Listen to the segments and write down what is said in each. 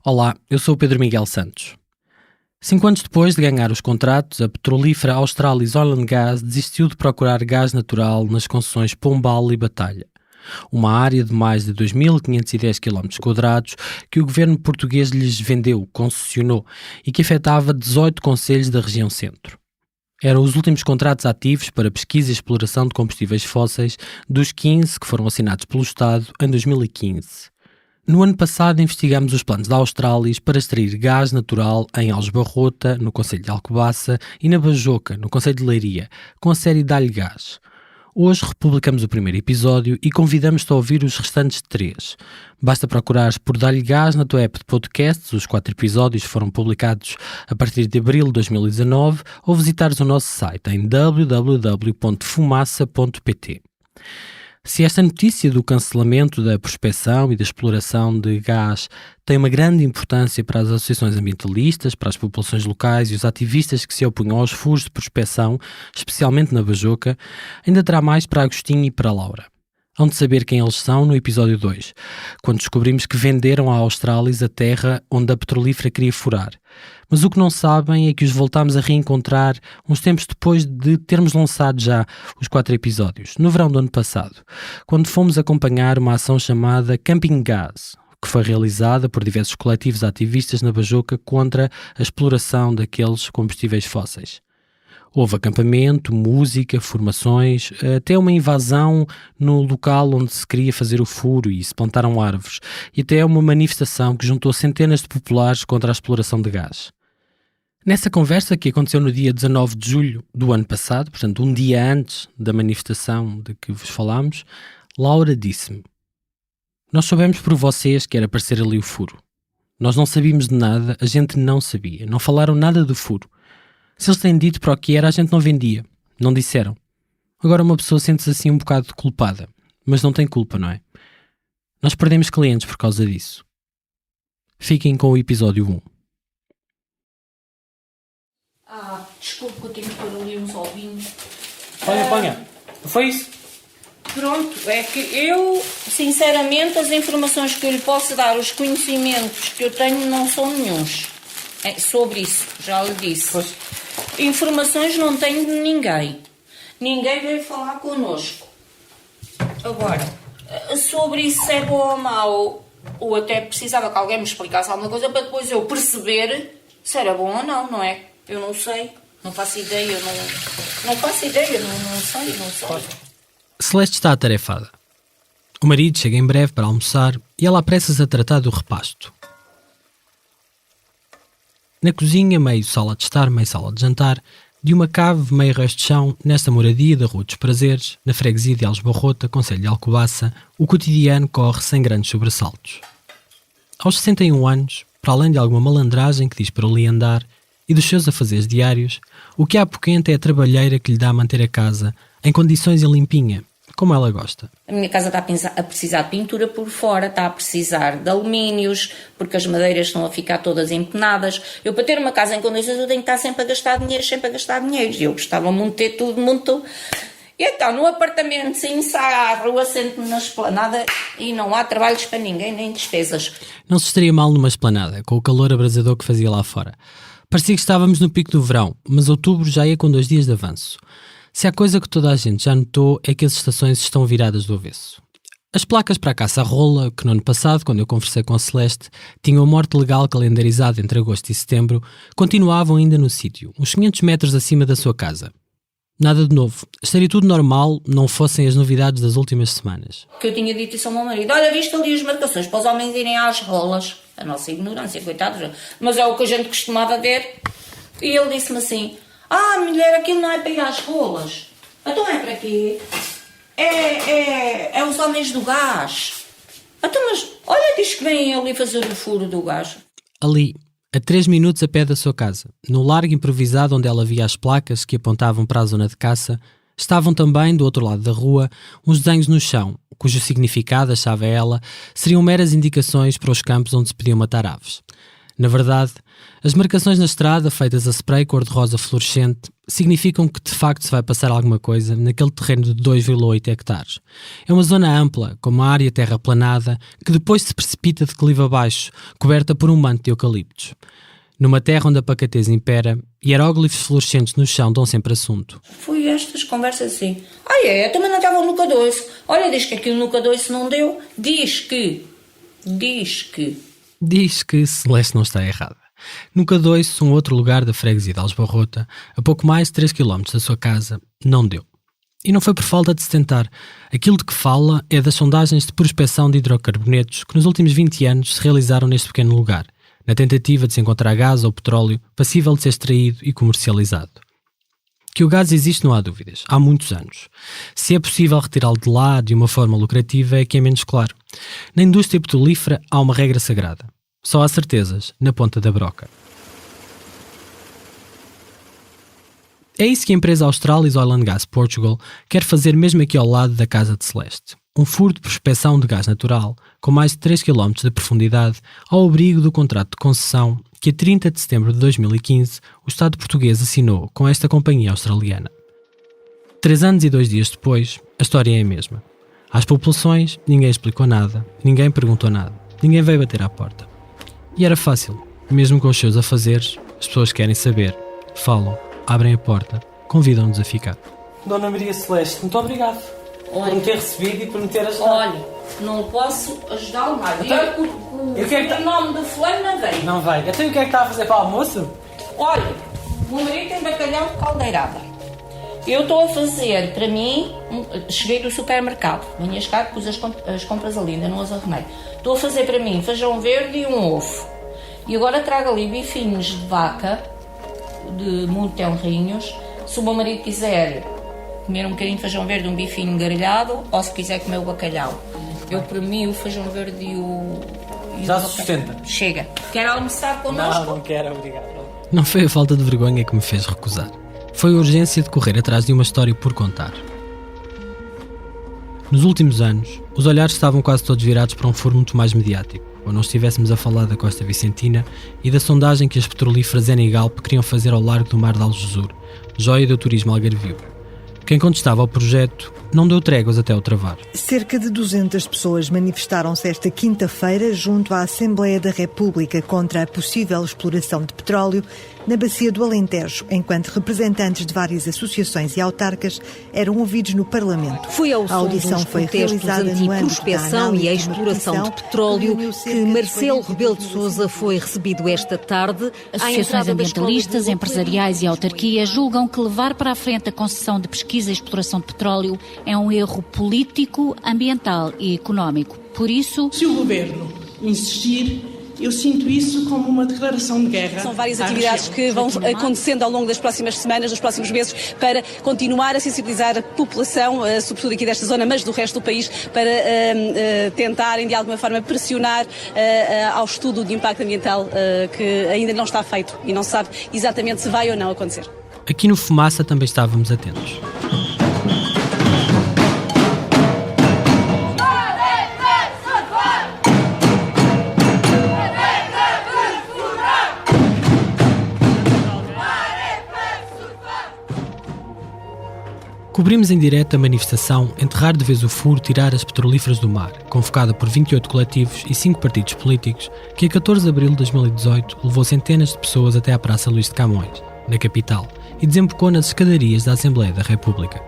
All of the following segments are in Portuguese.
Olá, eu sou o Pedro Miguel Santos. 5 anos depois de ganhar os contratos, a petrolífera Australis Oil and Gas desistiu de procurar gás natural nas concessões Pombal e Batalha, uma área de mais de 2.510 km² que o governo português lhes vendeu, concessionou e que afetava 18 concelhos da região centro. Eram os últimos contratos ativos para pesquisa e exploração de combustíveis fósseis dos 15 que foram assinados pelo Estado em 2015. No ano passado investigamos os planos da Australis para extrair gás natural em Aljubarrota, no concelho de Alcobaça, e na Bajoca, no concelho de Leiria, com a série Dá-lhe Gás. Hoje republicamos o primeiro episódio e convidamos-te a ouvir os restantes 3. Basta procurares por Dá-lhe Gás na tua app de podcasts, os 4 episódios foram publicados a partir de abril de 2019, ou visitares o nosso site em www.fumaça.pt. Se esta notícia do cancelamento da prospecção e da exploração de gás tem uma grande importância para as associações ambientalistas, para as populações locais e os ativistas que se opunham aos furos de prospecção, especialmente na Bajoca, ainda terá mais para Agostinho e para Laura. Hão de saber quem eles são no episódio 2, quando descobrimos que venderam à Australis a terra onde a petrolífera queria furar. Mas o que não sabem é que os voltámos a reencontrar uns tempos depois de termos lançado já os 4 episódios, no verão do ano passado, quando fomos acompanhar uma ação chamada Camping Gas, que foi realizada por diversos coletivos ativistas na Bajoca contra a exploração daqueles combustíveis fósseis. Houve acampamento, música, formações, até uma invasão no local onde se queria fazer o furo e se plantaram árvores, e até uma manifestação que juntou centenas de populares contra a exploração de gás. Nessa conversa, que aconteceu no dia 19 de julho do ano passado, portanto um dia antes da manifestação de que vos falámos, Laura disse-me: "Nós soubemos por vocês que era aparecer ali o furo. Nós não sabíamos de nada, a gente não sabia, não falaram nada do furo. Se eles têm dito para o que era, a gente não vendia. Não disseram. Agora uma pessoa sente-se assim um bocado culpada. Mas não tem culpa, não é? Nós perdemos clientes por causa disso." Fiquem com o episódio 1. Desculpe que eu tenho que pôr ali uns ovinhos. Ponha. Foi isso? Pronto, é que eu, sinceramente, as informações que eu lhe posso dar, os conhecimentos que eu tenho não são nenhuns. Sobre isso, já lhe disse. Pois. Informações não tenho de ninguém. Ninguém veio falar connosco. Agora, sobre isso se é bom ou mau, ou até precisava que alguém me explicasse alguma coisa para depois eu perceber se era bom ou não é? Eu não sei, não faço ideia, não faço ideia, não sei. Celeste está atarefada. O marido chega em breve para almoçar e ela apressa-se a tratar do repasto. Na cozinha, meio sala de estar, meio sala de jantar, de uma cave, meio resto de chão, nesta moradia da Rua dos Prazeres, na freguesia de Aljubarrota, concelho de Alcobaça, o cotidiano corre sem grandes sobressaltos. Aos 61 anos, para além de alguma malandragem que diz para ali andar e dos seus afazeres diários, o que há poquente é a trabalheira que lhe dá a manter a casa em condições e limpinha, como ela gosta. A minha casa está a precisar de pintura por fora, está a precisar de alumínios, porque as madeiras estão a ficar todas empenadas. Eu, para ter uma casa em condições, eu tenho que estar sempre a gastar dinheiro. E eu gostava muito de ter tudo muito... E então, no apartamento, sim, sai à rua, sento-me na esplanada e não há trabalhos para ninguém, nem despesas. Não se estaria mal numa esplanada, com o calor abrasador que fazia lá fora. Parecia que estávamos no pico do verão, mas outubro já ia com 2 dias de avanço. Se há coisa que toda a gente já notou é que as estações estão viradas do avesso. As placas para a caça-rola, que no ano passado, quando eu conversei com a Celeste, tinham a morte legal calendarizada entre agosto e setembro, continuavam ainda no sítio, uns 500 metros acima da sua casa. Nada de novo. Estaria tudo normal, não fossem as novidades das últimas semanas. Que eu tinha dito isso ao meu marido: olha, viste ali as marcações para os homens irem às rolas. A nossa ignorância, coitados. Mas é o que a gente costumava ver. E ele disse-me assim: mulher, aquilo não é para ir às rolas. Então é para quê? É os homens do gás. Então, mas olha, diz que vêm ali fazer o furo do gás. Ali, a 3 minutos a pé da sua casa, no largo improvisado onde ela via as placas que apontavam para a zona de caça, estavam também, do outro lado da rua, uns desenhos no chão, cujo significado, achava ela, seriam meras indicações para os campos onde se podiam matar aves. Na verdade, as marcações na estrada, feitas a spray cor-de-rosa fluorescente, significam que de facto se vai passar alguma coisa naquele terreno de 2,8 hectares. É uma zona ampla, com uma área terraplanada, que depois se precipita de clive abaixo, coberta por um manto de eucaliptos. Numa terra onde a pacatez impera, hieróglifos fluorescentes no chão dão sempre assunto. Fui estas conversas assim. Também não estava no K2. Olha, diz que aquilo no K2 não deu. Diz que Celeste não está errada. No K2, um outro lugar da freguesia de Algesbarrota, a pouco mais de 3 km da sua casa, não deu. E não foi por falta de se tentar. Aquilo de que fala é das sondagens de prospecção de hidrocarbonetos que nos últimos 20 anos se realizaram neste pequeno lugar, na tentativa de se encontrar gás ou petróleo passível de ser extraído e comercializado. Que o gás existe não há dúvidas, há muitos anos. Se é possível retirá-lo de lá de uma forma lucrativa é que é menos claro. Na indústria petrolífera há uma regra sagrada. Só há certezas na ponta da broca. É isso que a empresa Australis Oil and Gas Portugal quer fazer mesmo aqui ao lado da casa de Celeste. Um furo de prospecção de gás natural, com mais de 3 km de profundidade, ao abrigo do contrato de concessão que a 30 de setembro de 2015 o Estado português assinou com esta companhia australiana. 3 anos e 2 dias depois, a história é a mesma. Às populações, ninguém explicou nada, ninguém perguntou nada, ninguém veio bater à porta. E era fácil, mesmo com os seus afazeres, as pessoas querem saber, falam, abrem a porta, convidam-nos a ficar. Dona Maria Celeste, muito obrigado por me ter recebido e por me ter ajudado. Olha, não posso ajudá-lo mais. O nome do fulano não veio. Não vai. Então o que é que está a fazer para o almoço? Olha, o meu marido tem bacalhau de caldeirada. Eu estou a fazer, para mim, cheguei do supermercado, vinha chegar, pus as compras ali, ainda não as arrumei. Estou a fazer para mim feijão verde e um ovo. E agora trago ali bifinhos de vaca, de muito tenrinhos. Se o meu marido quiser comer um bocadinho de feijão verde, um bifinho grelhado, ou se quiser comer o bacalhau. Eu, para mim, o feijão verde e o... Já se sustenta? Chega. Quer almoçar connosco? Não quero, obrigado. Não foi a falta de vergonha que me fez recusar. Foi a urgência de correr atrás de uma história por contar. Nos últimos anos, os olhares estavam quase todos virados para um foro muito mais mediático, ou não estivéssemos a falar da Costa Vicentina e da sondagem que as petrolíferas Eni e Galp queriam fazer ao largo do mar de Algesur, joia do turismo algarvio. Quem contestava ao projeto não deu tréguas até o travar. Cerca de 200 pessoas manifestaram-se esta quinta-feira junto à Assembleia da República contra a possível exploração de petróleo na bacia do Alentejo, enquanto representantes de várias associações e autarcas eram ouvidos no Parlamento. Foi ao som dos protestos anti-prospeção e a exploração de petróleo que Marcelo Rebelo de Sousa foi recebido esta tarde. Associações ambientalistas, empresariais e autarquias julgam que levar para a frente a concessão de pesquisa e exploração de petróleo é um erro político, ambiental e económico. Por isso, se o governo insistir, eu sinto isso como uma declaração de guerra. São várias atividades que vão acontecendo ao longo das próximas semanas, dos próximos meses, para continuar a sensibilizar a população, sobretudo aqui desta zona, mas do resto do país, para tentarem de alguma forma pressionar ao estudo de impacto ambiental que ainda não está feito e não se sabe exatamente se vai ou não acontecer. Aqui no Fumaça também estávamos atentos. Cobrimos em direto a manifestação Enterrar de vez o furo, tirar as petrolíferas do mar, convocada por 28 coletivos e 5 partidos políticos, que a 14 de abril de 2018 levou centenas de pessoas até à Praça Luís de Camões, na capital, e desembocou nas escadarias da Assembleia da República.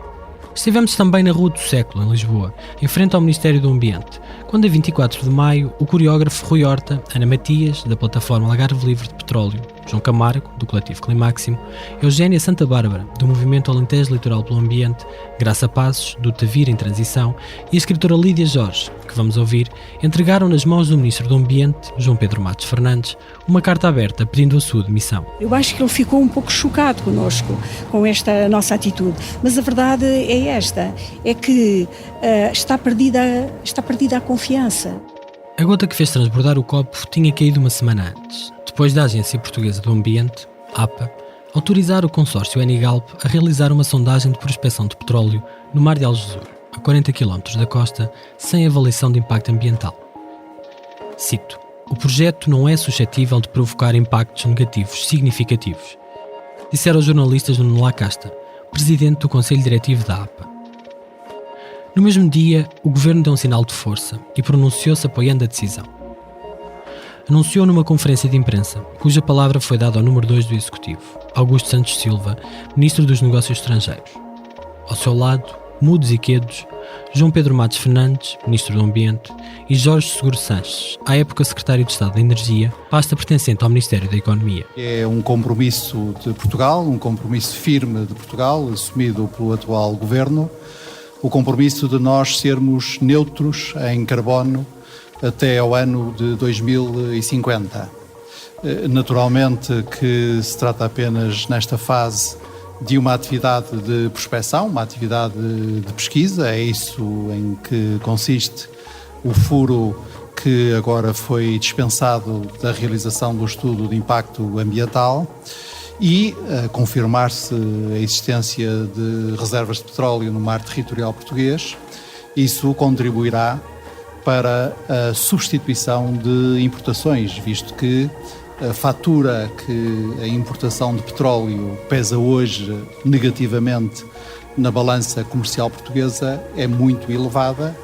Estivemos também na Rua do Século, em Lisboa, em frente ao Ministério do Ambiente, quando a 24 de maio o coreógrafo Rui Horta, Ana Matias, da plataforma Algarve Livre de Petróleo, João Camargo, do coletivo Climáximo, Eugénia Santa Bárbara, do movimento Alentejo Litoral pelo Ambiente, Graça Passos, do Tavira em Transição, e a escritora Lídia Jorge, que vamos ouvir, entregaram nas mãos do Ministro do Ambiente, João Pedro Matos Fernandes, uma carta aberta pedindo a sua demissão. Eu acho que ele ficou um pouco chocado connosco, com esta nossa atitude, mas a verdade é esta, é que está perdida a confiança. A gota que fez transbordar o copo tinha caído uma semana antes, depois da Agência Portuguesa do Ambiente, APA, autorizar o consórcio Eni e Galp a realizar uma sondagem de prospecção de petróleo no mar de Algesur, a 40 km da costa, sem avaliação de impacto ambiental. Cito: o projeto não é suscetível de provocar impactos negativos significativos, disseram os jornalistas Nuno Lacasta, presidente do Conselho Diretivo da APA. No mesmo dia, o governo deu um sinal de força e pronunciou-se apoiando a decisão. Anunciou numa conferência de imprensa, cuja palavra foi dada ao número 2 do Executivo, Augusto Santos Silva, Ministro dos Negócios Estrangeiros. Ao seu lado, mudos e quedos, João Pedro Matos Fernandes, Ministro do Ambiente, e Jorge Seguro Sanches, à época Secretário de Estado da Energia, pasta pertencente ao Ministério da Economia. É um compromisso de Portugal, um compromisso firme de Portugal, assumido pelo atual Governo, o compromisso de nós sermos neutros em carbono até ao ano de 2050. Naturalmente que se trata apenas nesta fase de uma atividade de prospecção, uma atividade de pesquisa, é isso em que consiste o furo que agora foi dispensado da realização do estudo de impacto ambiental e confirmar-se a existência de reservas de petróleo no mar territorial português. Isso contribuirá para a substituição de importações, visto que a fatura que a importação de petróleo pesa hoje negativamente na balança comercial portuguesa é muito elevada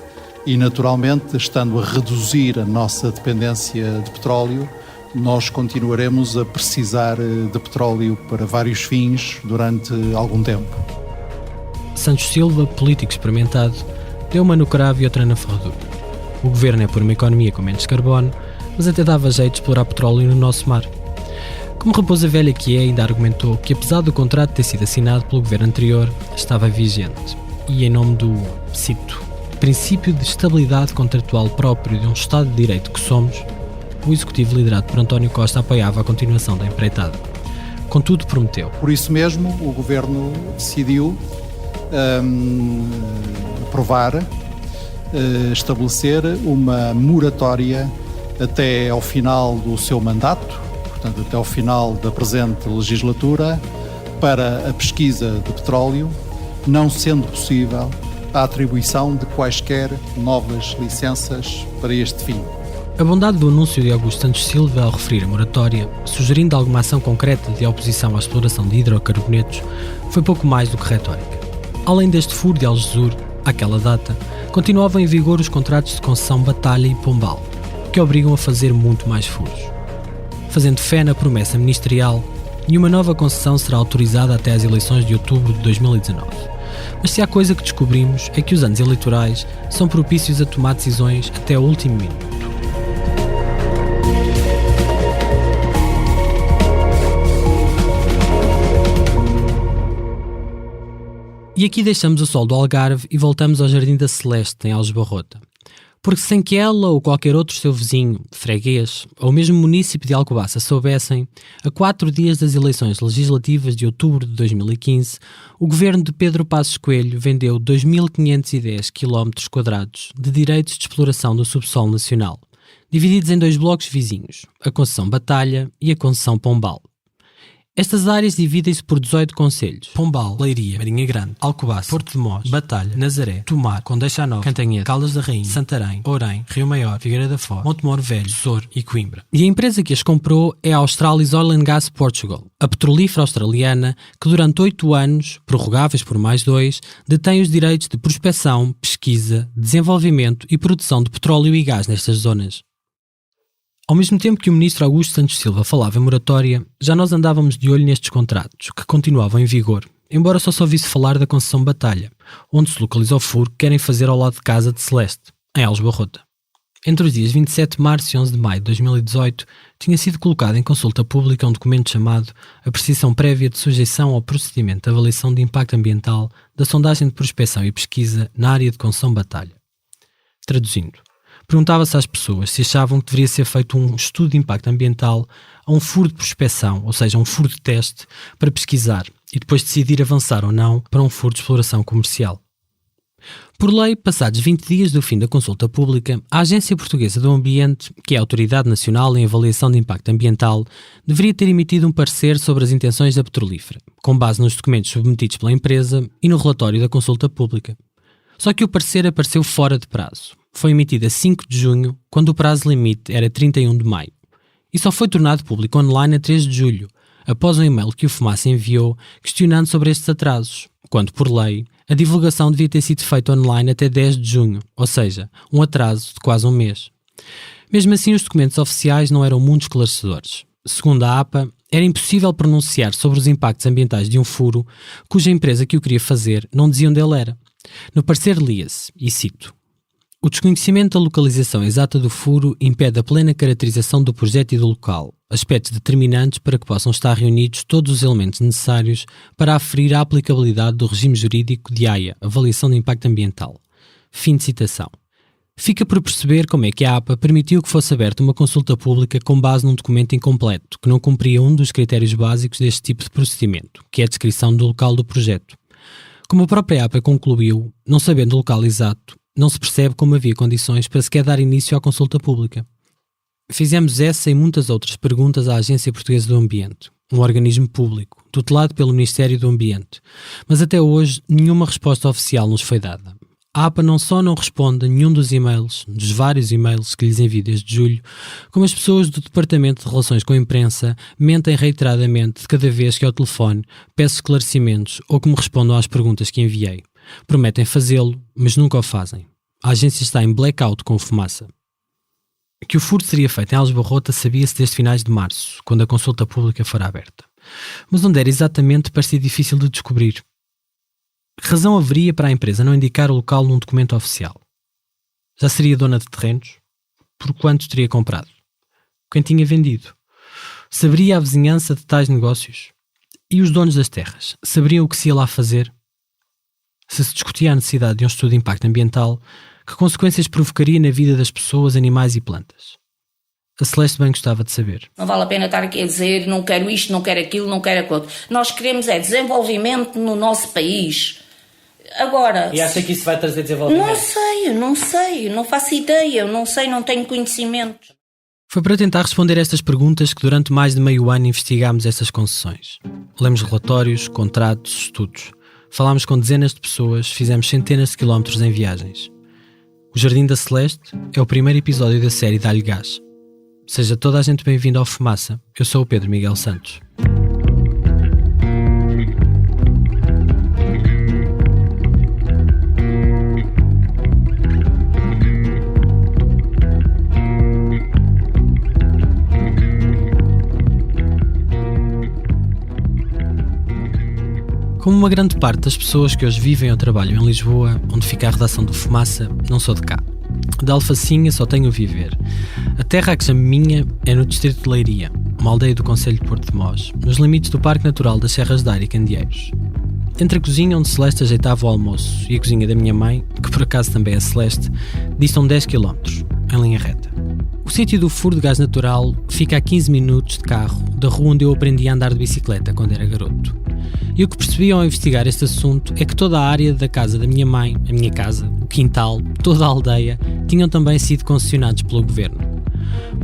e, naturalmente, estando a reduzir a nossa dependência de petróleo, nós continuaremos a precisar de petróleo para vários fins durante algum tempo. Santos Silva, político experimentado, deu uma no cravo e outra na ferradura. O governo é por uma economia com menos carbono, mas até dava jeito de explorar petróleo no nosso mar. Como raposa velha que é, ainda argumentou que, apesar do contrato ter sido assinado pelo governo anterior, estava vigente. E em nome do, cito, princípio de estabilidade contratual próprio de um Estado de Direito que somos, o executivo liderado por António Costa apoiava a continuação da empreitada. Contudo, prometeu. Por isso mesmo, o governo decidiu aprovar, estabelecer uma moratória até ao final do seu mandato, portanto até ao final da presente legislatura, para a pesquisa de petróleo, não sendo possível a atribuição de quaisquer novas licenças para este fim. A bondade do anúncio de Augusto Santos Silva ao referir a moratória, sugerindo alguma ação concreta de oposição à exploração de hidrocarbonetos, foi pouco mais do que retórica. Além deste furo de Algesur, àquela data, continuavam em vigor os contratos de concessão Batalha e Pombal, que obrigam a fazer muito mais furos. Fazendo fé na promessa ministerial, nenhuma nova concessão será autorizada até às eleições de outubro de 2019. Mas se há coisa que descobrimos é que os anos eleitorais são propícios a tomar decisões até ao último minuto. E aqui deixamos o sol do Algarve e voltamos ao Jardim da Celeste, em Aljubarrota. Porque sem que ela ou qualquer outro seu vizinho, freguês, ou mesmo munícipe de Alcobaça soubessem, a 4 dias das eleições legislativas de outubro de 2015, o governo de Pedro Passos Coelho vendeu 2.510 km² de direitos de exploração do subsolo nacional, divididos em 2 blocos vizinhos, a concessão Batalha e a concessão Pombal. Estas áreas dividem-se por 18 concelhos: Pombal, Leiria, Marinha Grande, Alcobaça, Porto de Mós, Batalha, Nazaré, Tomar, Condeixa Nova, Cantanhede, Caldas da Rainha, Santarém, Ourém, Rio Maior, Figueira da Foz, Montemor Velho, Sor e Coimbra. E a empresa que as comprou é a Australis Oil and Gas Portugal, a petrolífera australiana que durante 8 anos, prorrogáveis por mais 2, detém os direitos de prospecção, pesquisa, desenvolvimento e produção de petróleo e gás nestas zonas. Ao mesmo tempo que o ministro Augusto Santos Silva falava em moratória, já nós andávamos de olho nestes contratos, que continuavam em vigor, embora só se ouvisse falar da concessão Batalha, onde se localiza o furo que querem fazer ao lado de casa de Celeste, em Aljubarrota. Entre os dias 27 de março e 11 de maio de 2018, tinha sido colocado em consulta pública um documento chamado Apreciação Prévia de Sujeição ao Procedimento de Avaliação de Impacto Ambiental da Sondagem de Prospecção e Pesquisa na área de concessão Batalha. Traduzindo, perguntava-se às pessoas se achavam que deveria ser feito um estudo de impacto ambiental a um furo de prospecção, ou seja, um furo de teste, para pesquisar e depois decidir avançar ou não para um furo de exploração comercial. Por lei, passados 20 dias do fim da consulta pública, a Agência Portuguesa do Ambiente, que é a Autoridade Nacional em Avaliação de Impacto Ambiental, deveria ter emitido um parecer sobre as intenções da petrolífera, com base nos documentos submetidos pela empresa e no relatório da consulta pública. Só que o parecer apareceu fora de prazo. foi emitida a 5 de junho, quando o prazo limite era 31 de maio. E só foi tornado público online a 3 de julho, após um e-mail que o Fumaça enviou questionando sobre estes atrasos, quando, por lei, a divulgação devia ter sido feita online até 10 de junho, ou seja, um atraso de quase um mês. Mesmo assim, os documentos oficiais não eram muito esclarecedores. Segundo a APA, era impossível pronunciar sobre os impactos ambientais de um furo cuja empresa que o queria fazer não dizia onde ele era. No parecer lia-se, e cito: "O desconhecimento da localização exata do furo impede a plena caracterização do projeto e do local, aspectos determinantes para que possam estar reunidos todos os elementos necessários para aferir a aplicabilidade do regime jurídico de AIA, Avaliação de Impacto Ambiental." Fim de citação. Fica por perceber como é que a APA permitiu que fosse aberta uma consulta pública com base num documento incompleto, que não cumpria um dos critérios básicos deste tipo de procedimento, que é a descrição do local do projeto. Como a própria APA concluiu, não sabendo o local exato, não se percebe como havia condições para sequer dar início à consulta pública. Fizemos essa e muitas outras perguntas à Agência Portuguesa do Ambiente, um organismo público, tutelado pelo Ministério do Ambiente, mas até hoje nenhuma resposta oficial nos foi dada. A APA não só não responde a nenhum dos e-mails, dos vários e-mails que lhes envio desde julho, como as pessoas do Departamento de Relações com a Imprensa mentem reiteradamente de cada vez que ao telefone peço esclarecimentos ou que me respondam às perguntas que enviei. Prometem fazê-lo, mas nunca o fazem. A agência está em blackout com o Fumaça. Que o furo seria feito em Alves Barrota sabia-se desde finais de março, quando a consulta pública fora aberta. Mas onde era exatamente parecia difícil de descobrir. Que razão haveria para a empresa não indicar o local num documento oficial? Já seria dona de terrenos? Por quanto teria comprado? Quem tinha vendido? Saberia a vizinhança de tais negócios? E os donos das terras? Saberiam o que se ia lá fazer? Se se discutia a necessidade de um estudo de impacto ambiental, que consequências provocaria na vida das pessoas, animais e plantas? A Celeste bem gostava de saber. Não vale a pena estar aqui a dizer não quero isto, não quero aquilo, não quero aquilo. Nós queremos é desenvolvimento no nosso país. Agora... E acha que isso vai trazer desenvolvimento? Não sei, não faço ideia, não sei, não tenho conhecimento. Foi para tentar responder a estas perguntas que durante mais de meio ano investigámos essas concessões. Lemos relatórios, contratos, estudos. Falámos com dezenas de pessoas, fizemos centenas de quilómetros em viagens. O Jardim da Celeste é o primeiro episódio da série Dá-lhe Gás. Seja toda a gente bem-vindo ao Fumaça. Eu sou o Pedro Miguel Santos. Como uma grande parte das pessoas que hoje vivem ou trabalham em Lisboa, onde fica a redação do Fumaça, não sou de cá. Da Alfacinha só tenho o viver. A terra a que chamo minha é no distrito de Leiria, uma aldeia do concelho de Porto de Mós, nos limites do Parque Natural das Serras de Ar e Candeeiros. Entre a cozinha onde Celeste ajeitava o almoço e a cozinha da minha mãe, que por acaso também é Celeste, distam 10 km, em linha reta. O sítio do furo de gás natural fica a 15 minutos de carro da rua onde eu aprendi a andar de bicicleta quando era garoto. E o que percebi ao investigar este assunto é que toda a área da casa da minha mãe, a minha casa, o quintal, toda a aldeia, tinham também sido concessionados pelo governo.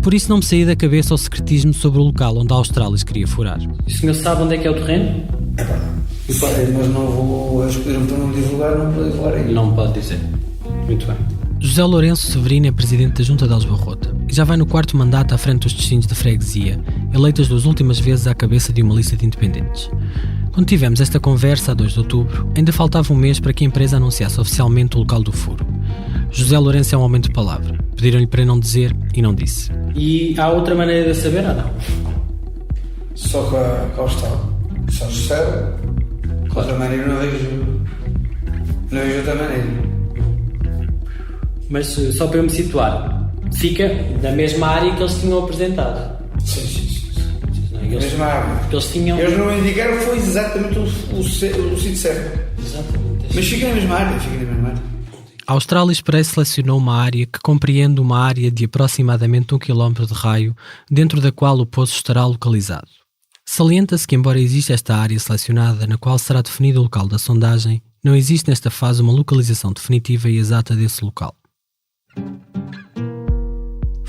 Por isso não me saía da cabeça o secretismo sobre o local onde a Australis queria furar. E o senhor sabe onde é que é o terreno? Mas não vou escolher para não divulgar, não vou divulgar ainda. Não pode dizer. Muito bem. José Lourenço Severino é presidente da Junta de Alves Barrota e já vai no 4º mandato à frente dos destinos de freguesia, eleitas das últimas vezes à cabeça de uma lista de independentes. Quando tivemos esta conversa, a 2 de outubro, ainda faltava um mês para que a empresa anunciasse oficialmente o local do furo. José Lourenço é um homem de palavra. Pediram-lhe para não dizer e não disse. E há outra maneira de saber ou não? Só com a Austrália. Só se sabe. Com outra maneira não vejo outra maneira. Mas só para eu me situar, fica na mesma área que eles tinham apresentado. Sim. Eles, mesma área. Porque eles tinham... Eles não indicaram, foi exatamente o sítio certo. Exatamente. Mas fica na mesma área, A Austrália Express selecionou uma área que compreende uma área de aproximadamente 1 km de raio, dentro da qual o poço estará localizado. Salienta-se que, embora exista esta área selecionada na qual será definido o local da sondagem, não existe nesta fase uma localização definitiva e exata desse local.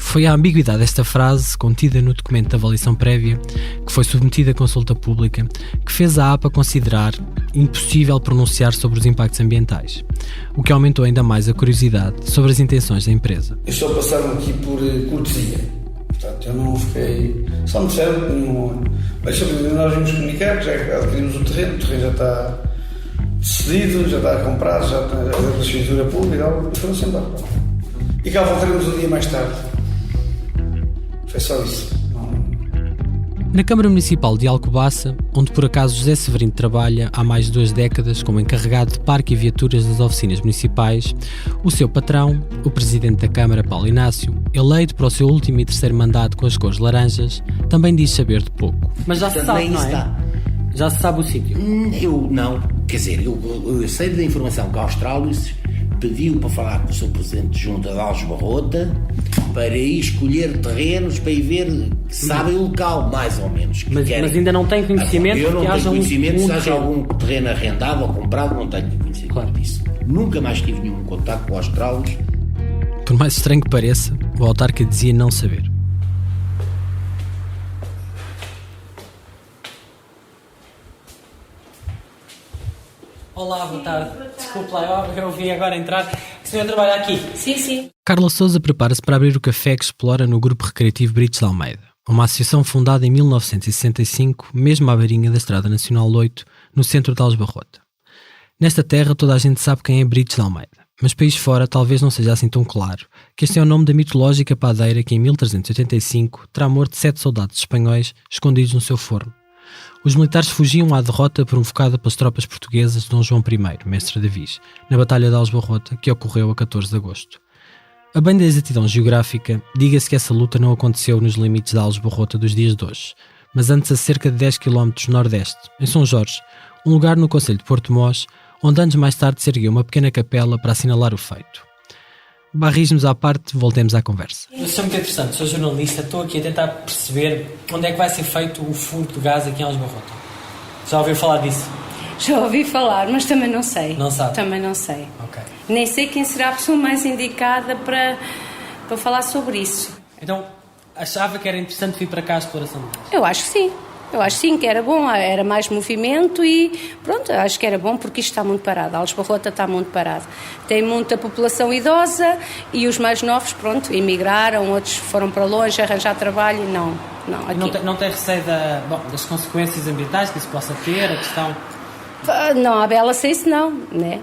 Foi a ambiguidade desta frase, contida no documento de avaliação prévia, que foi submetida à consulta pública, que fez a APA considerar impossível pronunciar sobre os impactos ambientais, o que aumentou ainda mais a curiosidade sobre as intenções da empresa. Eu só passaram aqui por cortesia. Portanto, eu não fiquei... Só me disseram que não... Mas nós vimos comunicar, já adquirimos o terreno já está decidido, já está comprado, já está a escritura pública e tal, e foram-se embora. E cá voltaremos um dia mais tarde. Foi só isso. Na Câmara Municipal de Alcobaça, onde por acaso José Severino trabalha há mais de 2 décadas como encarregado de parque e viaturas das oficinas municipais, o seu patrão, o presidente da Câmara, Paulo Inácio, eleito para o seu último e 3º mandato com as cores laranjas, também diz saber de pouco. Mas já se sabe, não é? Já se sabe o sítio? Eu não. Quer dizer, eu sei da informação que a Austrális pediu para falar com o seu presidente de junta de Alves Barrota para ir escolher terrenos para ir ver se sabem o local, mais ou menos. Mas ainda não tem conhecimento? Eu não tenho conhecimento se haja terreno. algum terreno arrendado ou comprado, não tenho conhecimento disso. Nunca mais tive nenhum contato com a Austrális. Por mais estranho que pareça, o autarca dizia não saber. Olá, boa tarde. Desculpe lá, eu vim agora entrar. O senhor trabalha aqui? Sim. Carla Sousa prepara-se para abrir o café que explora no Grupo Recreativo Brites de Almeida, uma associação fundada em 1965, mesmo à beirinha da Estrada Nacional 8, no centro de Alves Barrota. Nesta terra toda a gente sabe quem é Brites de Almeida, mas país fora talvez não seja assim tão claro que este é o nome da mitológica padeira que em 1385 terá morto 7 soldados espanhóis escondidos no seu forno. Os militares fugiam à derrota provocada pelas tropas portuguesas de Dom João I, mestre de Viz, na Batalha de Alves Barrota, que ocorreu a 14 de agosto. A bem da exatidão geográfica, diga-se que essa luta não aconteceu nos limites de Alves Barrota dos dias de hoje, mas antes a cerca de 10 km nordeste, em São Jorge, um lugar no concelho de Porto Mós, onde anos mais tarde se ergueu uma pequena capela para assinalar o feito. Barrismos à parte, voltemos à conversa. Eu sou muito interessante, sou jornalista, estou aqui a tentar perceber onde é que vai ser feito o furo de gás aqui em Alves Barrota. Já ouviu falar disso? Já ouvi falar, mas também não sei. Não sabe? Também não sei. Ok. Nem sei quem será a pessoa mais indicada para falar sobre isso. Então, achava que era interessante vir para cá a exploração de gás? Eu acho que sim. Eu acho sim que era bom, era mais movimento e pronto, acho que era bom porque isto está muito parado, Alves Barrota está muito parado. Tem muita população idosa e os mais novos, pronto, emigraram, outros foram para longe arranjar trabalho e não. Aqui. Não tem receio das consequências ambientais que isso possa ter, a questão... Não há bela sem isso não, né?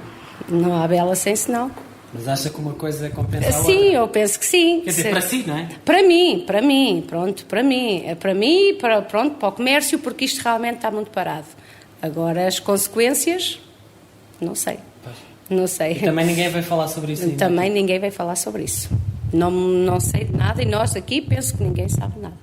Não há bela sem isso não. Mas acha que uma coisa compensa a outra? Sim, eu penso que sim. Quer dizer, para si, não é? Para mim, para o comércio, porque isto realmente está muito parado. Agora, as consequências, não sei. Não sei. E também ninguém vai falar sobre isso ainda? Também ninguém vai falar sobre isso. Não sei de nada e nós aqui penso que ninguém sabe nada.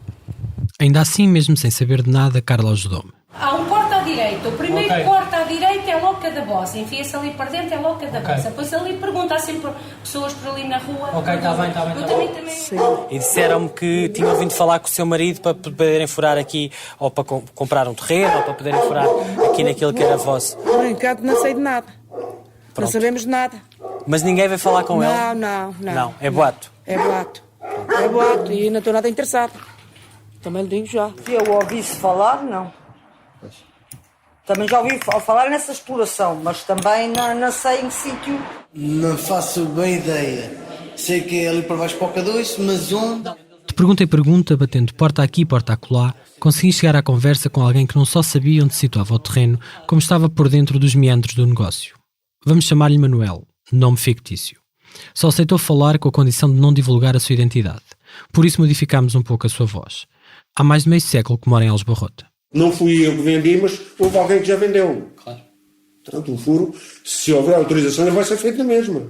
Ainda assim, mesmo sem saber de nada, Carla ajudou-me. Há um porta à direita. O primeiro porta à direita é logo cada bossa. Enfia-se ali para dentro, é logo cada bossa. Depois ali pergunta assim por pessoas por ali na rua. Ok, está bem. Eu também. Sim. E disseram-me que tinham vindo falar com o seu marido para poderem furar aqui, ou para comprar um terreno, ou para poderem furar aqui naquilo que era vosso. Por enquanto não sei de nada. Pronto. Não sabemos de nada. Mas ninguém vai falar com ele? Não. É boato? É boato e não estou nada interessado. Também lhe digo já. Se eu ouvisse falar, não. Também já ouvi falar nessa exploração, mas também não sei em que sítio. Não faço bem ideia. Sei que é ali para baixo para o K2, mas onde? De pergunta em pergunta, batendo porta aqui, porta acolá, consegui chegar à conversa com alguém que não só sabia onde se situava o terreno, como estava por dentro dos meandros do negócio. Vamos chamar-lhe Manuel, nome fictício. Só aceitou falar com a condição de não divulgar a sua identidade. Por isso modificámos um pouco a sua voz. Há mais de meio século que mora em Alves Barrota. Não fui eu que vendi, mas houve alguém que já vendeu. Claro. Portanto, o furo, se houver autorização, vai ser feito na mesma.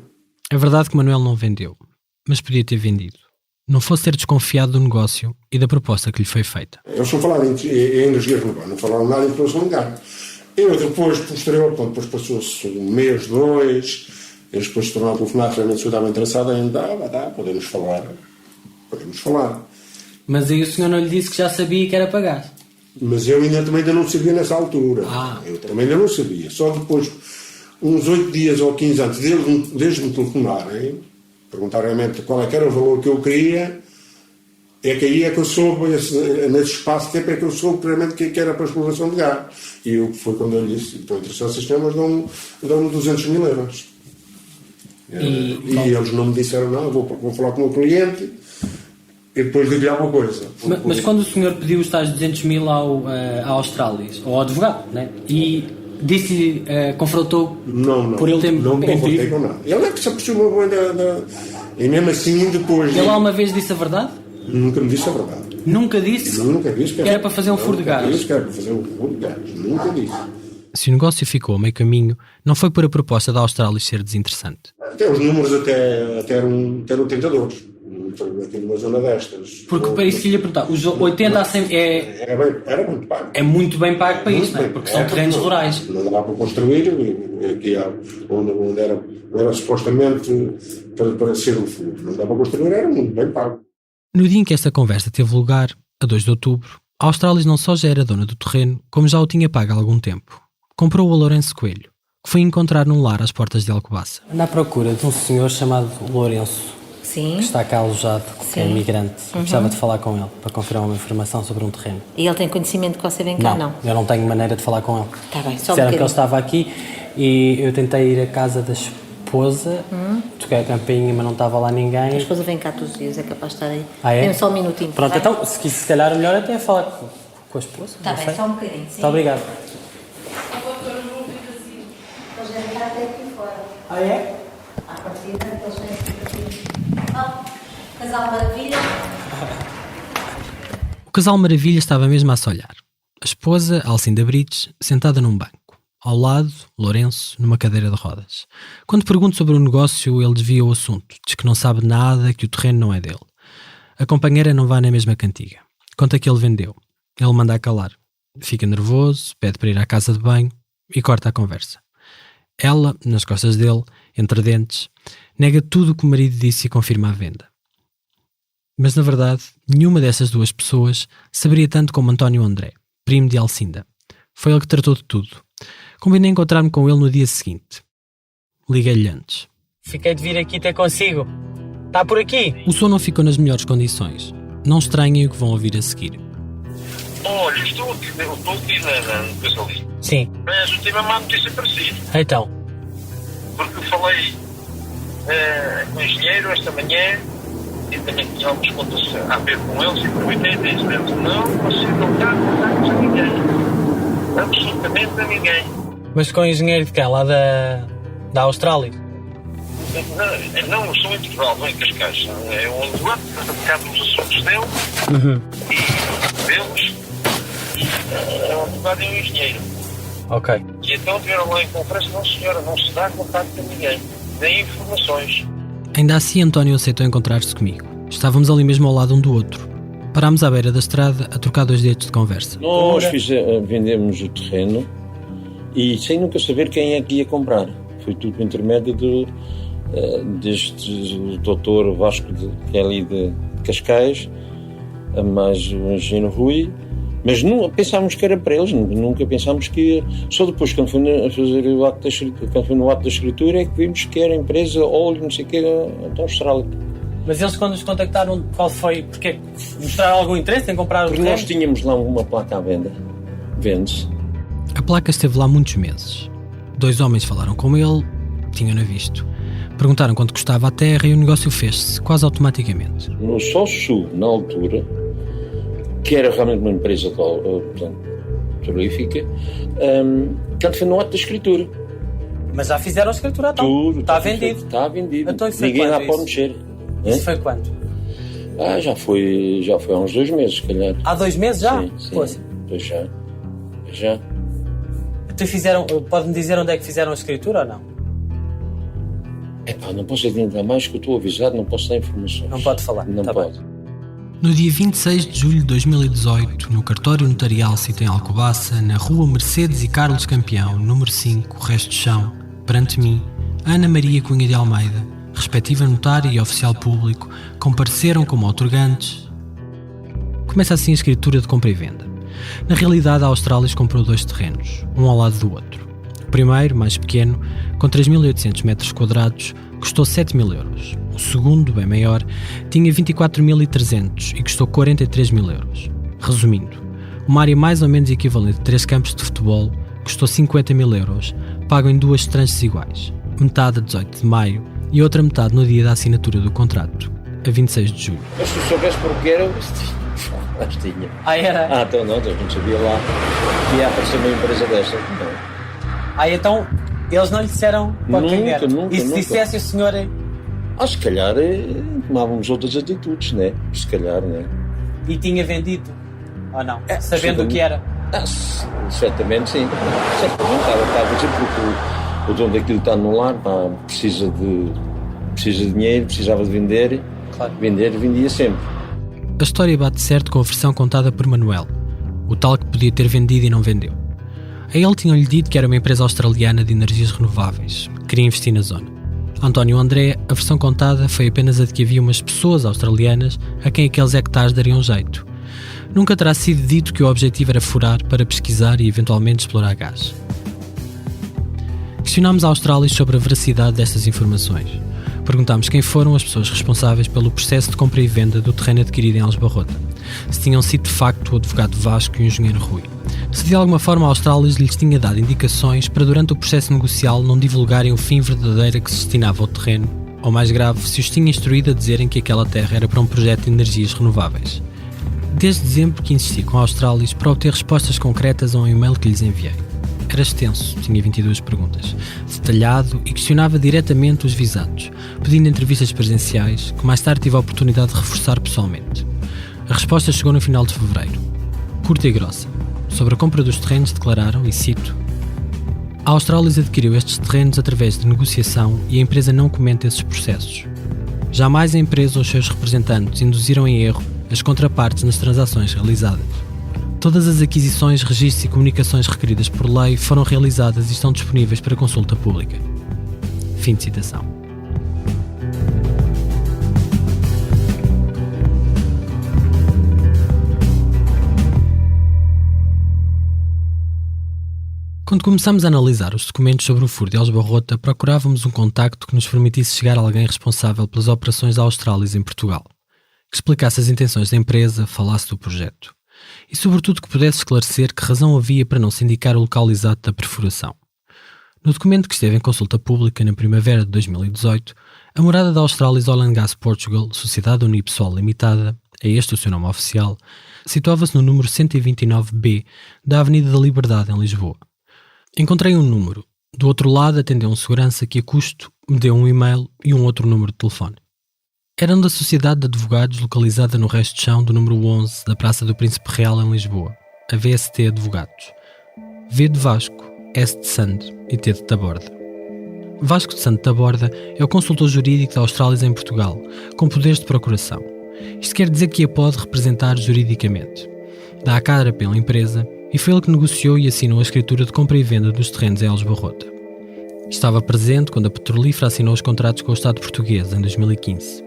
É verdade que Manuel não vendeu, mas podia ter vendido. Não fosse ter desconfiado do negócio e da proposta que lhe foi feita. Eles só falaram em energias renováveis, não falaram nada em exploração de gás. Eu depois, depois passou-se um mês, 2, eles depois se tornaram a telefonar, realmente se eu estava interessado ainda, podemos falar. Mas aí o senhor não lhe disse que já sabia que era para gás? Mas eu também ainda não sabia nessa altura. Eu também ainda não sabia. Só depois, uns 8 dias ou 15 antes, desde me telefonarem, perguntar realmente qual é que era o valor que eu queria, É que aí é que eu soube, nesse espaço de tempo é que eu soube realmente que era para a exploração de gás. E foi quando eu lhe disse, estou interessado em sistemas, dão-me 200 mil euros. E eles não me disseram nada, vou falar com o meu cliente e depois digo-lhe alguma coisa. Mas quando o senhor pediu os tais 200 mil ao Australis, ao advogado, né? E disse-lhe, confrontou por ele ter não confrontei com nada. Ele é que se aproximou bem e mesmo assim depois... Ele alguma vez disse a verdade? Nunca me disse a verdade. Nunca disse? Nunca disse que era para fazer um furo de gás? Disse que era para fazer um furo de gás. Nunca disse. Se o negócio ficou a meio caminho, não foi por a proposta da Australis ser desinteressante. Até os números até eram tentadores. Aqui numa zona destas. Porque para isso que lhe ia perguntar, os 80 a 100 era muito pago. É muito bem pago para isso, não é? Porque são terrenos rurais. Não dá para construir, aqui onde era supostamente para ser um furo. Não dá para construir, era muito bem pago. No dia em que esta conversa teve lugar, a 2 de outubro, a Australis não só já era dona do terreno, como já o tinha pago há algum tempo. Comprou-o a Lourenço Coelho, que foi encontrar num lar às portas de Alcobaça. Anda à procura de um senhor chamado Lourenço. Sim. Que está cá alojado, que é imigrante. Uhum. Precisava de falar com ele para confirmar uma informação sobre um terreno. E ele tem conhecimento que você vem cá? Não. Eu não tenho maneira de falar com ele. Está bem, só disseram que ele estava aqui e eu tentei ir à casa da esposa, toquei a campainha, mas não estava lá ninguém. A esposa vem cá todos os dias, é capaz de estar aí. Ah, é? Tem só um minutinho. Pronto, então, se calhar o melhor até é falar com a esposa. Está bem, só um bocadinho. Sim. Muito obrigado. Eles vêm cá até aqui fora. Ah, é? À partida, eles vêm aqui. Casal Maravilha. O Casal Maravilha estava mesmo a se olhar. A esposa, Alcinda Brites, sentada num banco. Ao lado, Lourenço, numa cadeira de rodas. Quando pergunto sobre o negócio, ele desvia o assunto. Diz que não sabe nada, que o terreno não é dele. A companheira não vai na mesma cantiga. Conta que ele vendeu. Ele manda a calar. Fica nervoso, pede para ir à casa de banho e corta a conversa. Ela, nas costas dele, entre dentes, nega tudo o que o marido disse e confirma a venda. Mas, na verdade, nenhuma dessas duas pessoas saberia tanto como António André, primo de Alcinda. Foi ele que tratou de tudo. Combinei encontrar-me com ele no dia seguinte. Liguei-lhe antes. Fiquei de vir aqui ter consigo. Está por aqui? O som não ficou nas melhores condições. Não estranhem o que vão ouvir a seguir. Olha, estou aqui no Casalito. Sim. Mas eu tenho uma má notícia para si. Então? Porque eu falei com o engenheiro esta manhã e também tinha algumas contas a ver com eles e aproveitei e disse: não, você não está a ninguém. Absolutamente a ninguém. Mas com o engenheiro de cá, lá da Austrália? Não, eu sou em Portugal, não em Cascais. É um advogado para tocar nos assuntos dele e deles. É um advogado e um engenheiro. Ok. E então tiveram lá em conferência: não senhora, não se dá contato com ninguém, nem informações. Ainda assim, António aceitou encontrar-se comigo. Estávamos ali mesmo ao lado um do outro. Parámos à beira da estrada a trocar 2 dedos de conversa. Nós vendemos o terreno e sem nunca saber quem é que ia comprar. Foi tudo por intermédio deste doutor Vasco, que é ali de Cascais, mais o engenheiro Rui. Mas não pensámos que era para eles, nunca pensámos que ia. Só depois, quando foi no ato da escritura, é que vimos que era a empresa óleo, não sei o que, da Austrália. Mas eles, quando nos contactaram, qual foi? Porque mostraram algum interesse em comprar o terreno? Porque nós tínhamos lá uma placa à venda. Vende-se. A placa esteve lá muitos meses. 2 homens falaram com ele, tinham-na visto. Perguntaram quanto custava a terra e o negócio fez-se, quase automaticamente. No Sócio, na altura, que era realmente uma empresa petrolífica, tanto foi no ato da escritura. Mas já fizeram a escritura, então? Tudo. Está vendido? Está vendido. Então, ninguém lá pode mexer. Isso foi quanto? Já foi há uns 2 meses, se calhar. Há 2 meses já? Sim. Pois já. Então fizeram, pode-me dizer onde é que fizeram a escritura ou não? Não posso adiantar mais, que eu estou avisado, não posso dar informações. Não pode falar? Não pode. No dia 26 de julho de 2018, no cartório notarial situado em Alcobaça, na rua Mercedes e Carlos Campeão, número 5, Resto de Chão, perante mim, Ana Maria Cunha de Almeida, respectiva notária e oficial público, compareceram como outorgantes. Começa assim a escritura de compra e venda. Na realidade, a Australis comprou 2 terrenos, um ao lado do outro. O primeiro, mais pequeno, com 3.800 metros quadrados, custou 7.000 euros. O segundo, bem maior, tinha 24.300 e custou 43.000 euros. Resumindo, uma área mais ou menos equivalente a 3 campos de futebol custou 50.000 euros, pago em 2 tranches iguais, metade a 18 de maio e outra metade no dia da assinatura do contrato, a 26 de julho. Mas se soubesse porque era, mas tinha. Era? Então não sabia lá que ia aparecer uma empresa desta. Então eles não lhe disseram para quem era? Nunca. E se dissesse o senhor... Se calhar tomávamos outras atitudes, né? Se calhar, né? E tinha vendido? Ou não? Sabendo o que era? Certamente sim. Certamente estava a dizer porque o dono daquilo está no lar, precisa de dinheiro, precisava de vender. Claro. Vender, vendia sempre. A história bate certo com a versão contada por Manuel, o tal que podia ter vendido e não vendeu. A ele tinham-lhe dito que era uma empresa australiana de energias renováveis, que queria investir na zona. António André, a versão contada foi apenas a de que havia umas pessoas australianas a quem aqueles hectares dariam jeito. Nunca terá sido dito que o objetivo era furar para pesquisar e eventualmente explorar gás. Questionámos a Australis sobre a veracidade destas informações. Perguntámos quem foram as pessoas responsáveis pelo processo de compra e venda do terreno adquirido em Aljubarrota. Se tinham sido de facto o advogado Vasco e o engenheiro Rui. Se de alguma forma a Australis lhes tinha dado indicações para durante o processo negocial não divulgarem o fim verdadeiro a que se destinava ao terreno, ou mais grave, se os tinha instruído a dizerem que aquela terra era para um projeto de energias renováveis. Desde dezembro que insisti com a Australis para obter respostas concretas a um e-mail que lhes enviei. Era extenso, tinha 22 perguntas, detalhado e questionava diretamente os visados, pedindo entrevistas presenciais, que mais tarde tive a oportunidade de reforçar pessoalmente. A resposta chegou no final de fevereiro. Curta e grossa. Sobre a compra dos terrenos declararam, e cito: a Australis adquiriu estes terrenos através de negociação e a empresa não comenta esses processos. Jamais a empresa ou os seus representantes induziram em erro as contrapartes nas transações realizadas. Todas as aquisições, registros e comunicações requeridas por lei foram realizadas e estão disponíveis para consulta pública. Fim de citação. Quando começámos a analisar os documentos sobre o furo de Aljubarrota, procurávamos um contacto que nos permitisse chegar a alguém responsável pelas operações da Australis em Portugal, que explicasse as intenções da empresa, falasse do projeto e, sobretudo, que pudesse esclarecer que razão havia para não se indicar o local exato da perfuração. No documento que esteve em consulta pública na primavera de 2018, a morada da Australis Oil and Gas Portugal, Sociedade Unipessoal Limitada, é este o seu nome oficial, situava-se no número 129B da Avenida da Liberdade, em Lisboa. Encontrei um número. Do outro lado atendeu um segurança que, a custo, me deu um e-mail e um outro número de telefone. Eram da Sociedade de Advogados localizada no resto de chão do número 11 da Praça do Príncipe Real em Lisboa, a VST Advogados. V de Vasco, S de Sande e T de Taborda. Vasco de Sande Taborda é o consultor jurídico da Australis em Portugal, com poderes de procuração. Isto quer dizer que a pode representar juridicamente. Dá a cara pela empresa e foi ele que negociou e assinou a escritura de compra e venda dos terrenos em Aljubarrota. Estava presente quando a Petrolífera assinou os contratos com o Estado português em 2015.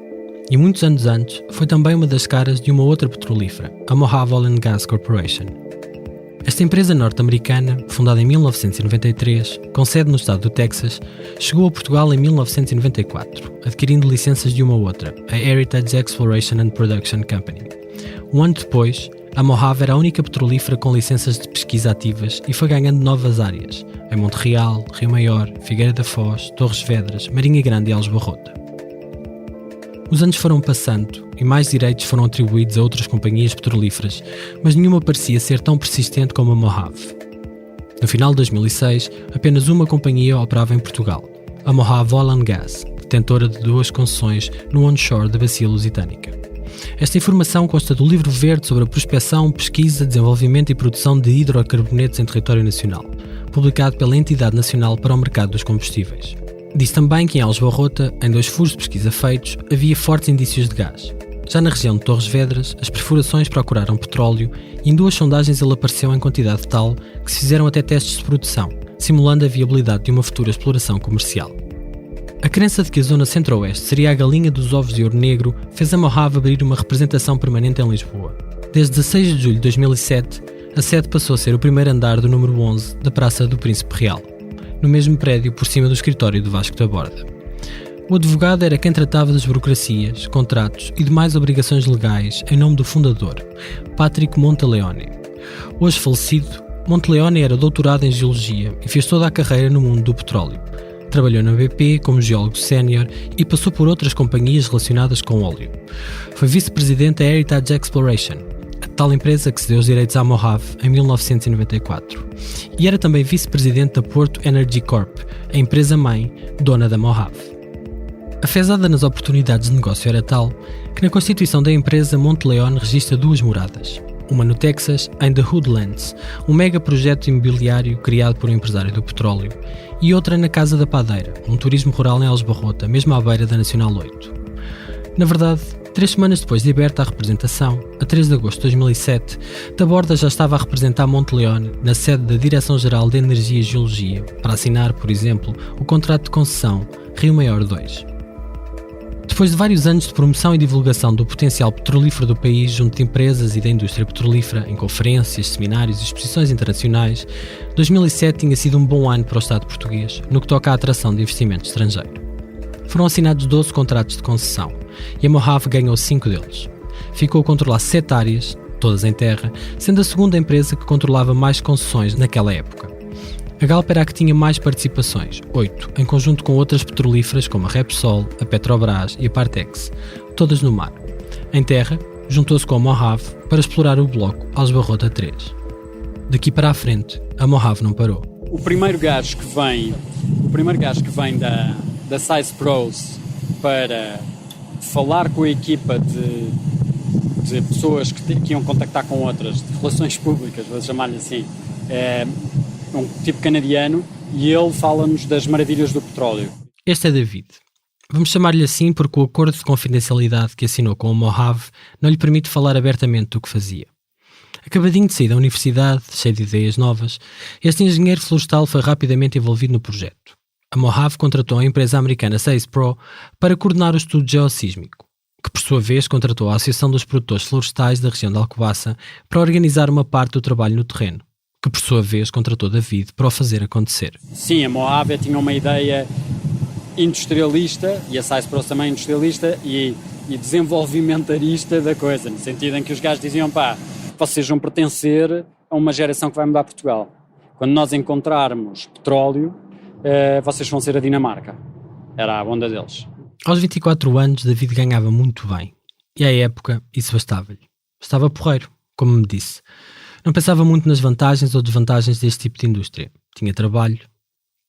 E muitos anos antes, foi também uma das caras de uma outra petrolífera, a Mojave Oil and Gas Corporation. Esta empresa norte-americana, fundada em 1993, com sede no estado do Texas, chegou a Portugal em 1994, adquirindo licenças de uma outra, a Heritage Exploration and Production Company. Um ano depois, a Mojave era a única petrolífera com licenças de pesquisa ativas e foi ganhando novas áreas, em Monte Real, Rio Maior, Figueira da Foz, Torres Vedras, Marinha Grande e Aljubarrota. Os anos foram passando e mais direitos foram atribuídos a outras companhias petrolíferas, mas nenhuma parecia ser tão persistente como a Mojave. No final de 2006, apenas uma companhia operava em Portugal, a Mojave Oil and Gas, detentora de 2 concessões no onshore da Bacia Lusitânica. Esta informação consta do Livro Verde sobre a prospecção, pesquisa, desenvolvimento e produção de hidrocarbonetos em território nacional, publicado pela Entidade Nacional para o Mercado dos Combustíveis. Diz também que em Aljubarrota, em 2 furos de pesquisa feitos, havia fortes indícios de gás. Já na região de Torres Vedras, as perfurações procuraram petróleo e em 2 sondagens ele apareceu em quantidade tal que se fizeram até testes de produção, simulando a viabilidade de uma futura exploração comercial. A crença de que a zona centro-oeste seria a galinha dos ovos de ouro negro fez a Mojave abrir uma representação permanente em Lisboa. Desde 16 de julho de 2007, a sede passou a ser o primeiro andar do número 11 da Praça do Príncipe Real, no mesmo prédio por cima do escritório do Vasco da Borda. O advogado era quem tratava das burocracias, contratos e demais obrigações legais em nome do fundador, Patrick Monteleone. Hoje falecido, Monteleone era doutorado em Geologia e fez toda a carreira no mundo do petróleo. Trabalhou na BP como geólogo sénior e passou por outras companhias relacionadas com óleo. Foi vice-presidente da Heritage Exploration, a tal empresa que cedeu os direitos à Mojave em 1994. E era também vice-presidente da Porto Energy Corp, a empresa-mãe, dona da Mojave. A fezada nas oportunidades de negócio era tal que na constituição da empresa Monteleone registra 2 moradas. Uma no Texas, em The Woodlands, um mega projeto imobiliário criado por um empresário do petróleo, e outra na Casa da Padeira, um turismo rural em Aljubarrota, mesmo à beira da Nacional 8. Na verdade, 3 semanas depois de aberta a representação, a 3 de agosto de 2007, Taborda já estava a representar Monteleone na sede da Direção-Geral de Energia e Geologia para assinar, por exemplo, o contrato de concessão Rio Maior 2. Depois de vários anos de promoção e divulgação do potencial petrolífero do país junto de empresas e da indústria petrolífera em conferências, seminários e exposições internacionais, 2007 tinha sido um bom ano para o Estado português no que toca à atração de investimento estrangeiro. Foram assinados 12 contratos de concessão e a Mojave ganhou 5 deles. Ficou a controlar 7 áreas, todas em terra, sendo a segunda empresa que controlava mais concessões naquela época. A Galp era a que tinha mais participações, 8, em conjunto com outras petrolíferas como a Repsol, a Petrobras e a Partex, todas no mar. Em terra, juntou-se com a Mojave para explorar o bloco Aljubarrota 3. Daqui para a frente, a Mojave não parou. O primeiro gás que vem da Size Pros para falar com a equipa de pessoas que iam contactar com outras, de relações públicas, vou chamar-lhe assim, um tipo canadiano, e ele fala-nos das maravilhas do petróleo. Este é David. Vamos chamar-lhe assim porque o acordo de confidencialidade que assinou com a Mojave não lhe permite falar abertamente do que fazia. Acabadinho de sair da universidade, cheio de ideias novas, este engenheiro florestal foi rapidamente envolvido no projeto. A Mojave contratou a empresa americana Size Pro para coordenar o estudo geossísmico, que por sua vez contratou a Associação dos Produtores Florestais da região de Alcobaça para organizar uma parte do trabalho no terreno, que por sua vez contratou David para o fazer acontecer. Sim, a Mojave tinha uma ideia industrialista, e a Size Pro também industrialista e desenvolvimentarista da coisa, no sentido em que os gajos diziam, vocês vão pertencer a uma geração que vai mudar Portugal. Quando nós encontrarmos petróleo, vocês vão ser a Dinamarca. Era a onda deles. Aos 24 anos, David ganhava muito bem. E à época, isso bastava-lhe. Estava porreiro, como me disse. Não pensava muito nas vantagens ou desvantagens deste tipo de indústria. Tinha trabalho.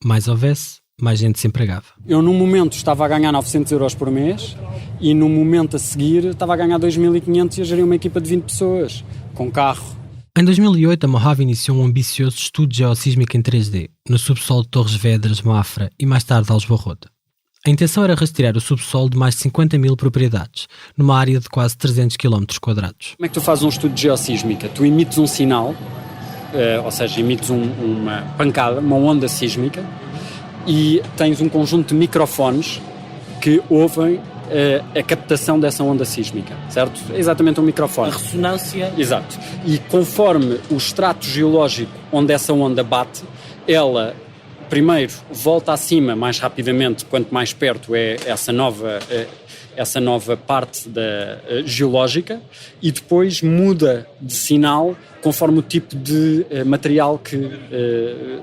Mais houvesse, mais gente se empregava. Eu, num momento, estava a ganhar 900 euros por mês e, no momento a seguir, estava a ganhar 2.500 e a gerir uma equipa de 20 pessoas, com carro. Em 2008, a Mojave iniciou um ambicioso estudo geossísmico em 3D, no subsolo de Torres Vedras, Mafra e mais tarde Aljubarrota. A intenção era rastrear o subsolo de mais de 50 mil propriedades, numa área de quase 300 km². Como é que tu fazes um estudo de geossísmica? Tu emites um sinal, ou seja, emites uma pancada, uma onda sísmica, e tens um conjunto de microfones que ouvem a captação dessa onda sísmica, certo? É exatamente um microfone. A ressonância. Exato. E conforme o extrato geológico onde essa onda bate, ela primeiro volta acima mais rapidamente quanto mais perto é essa nova parte geológica, e depois muda de sinal conforme o tipo de material que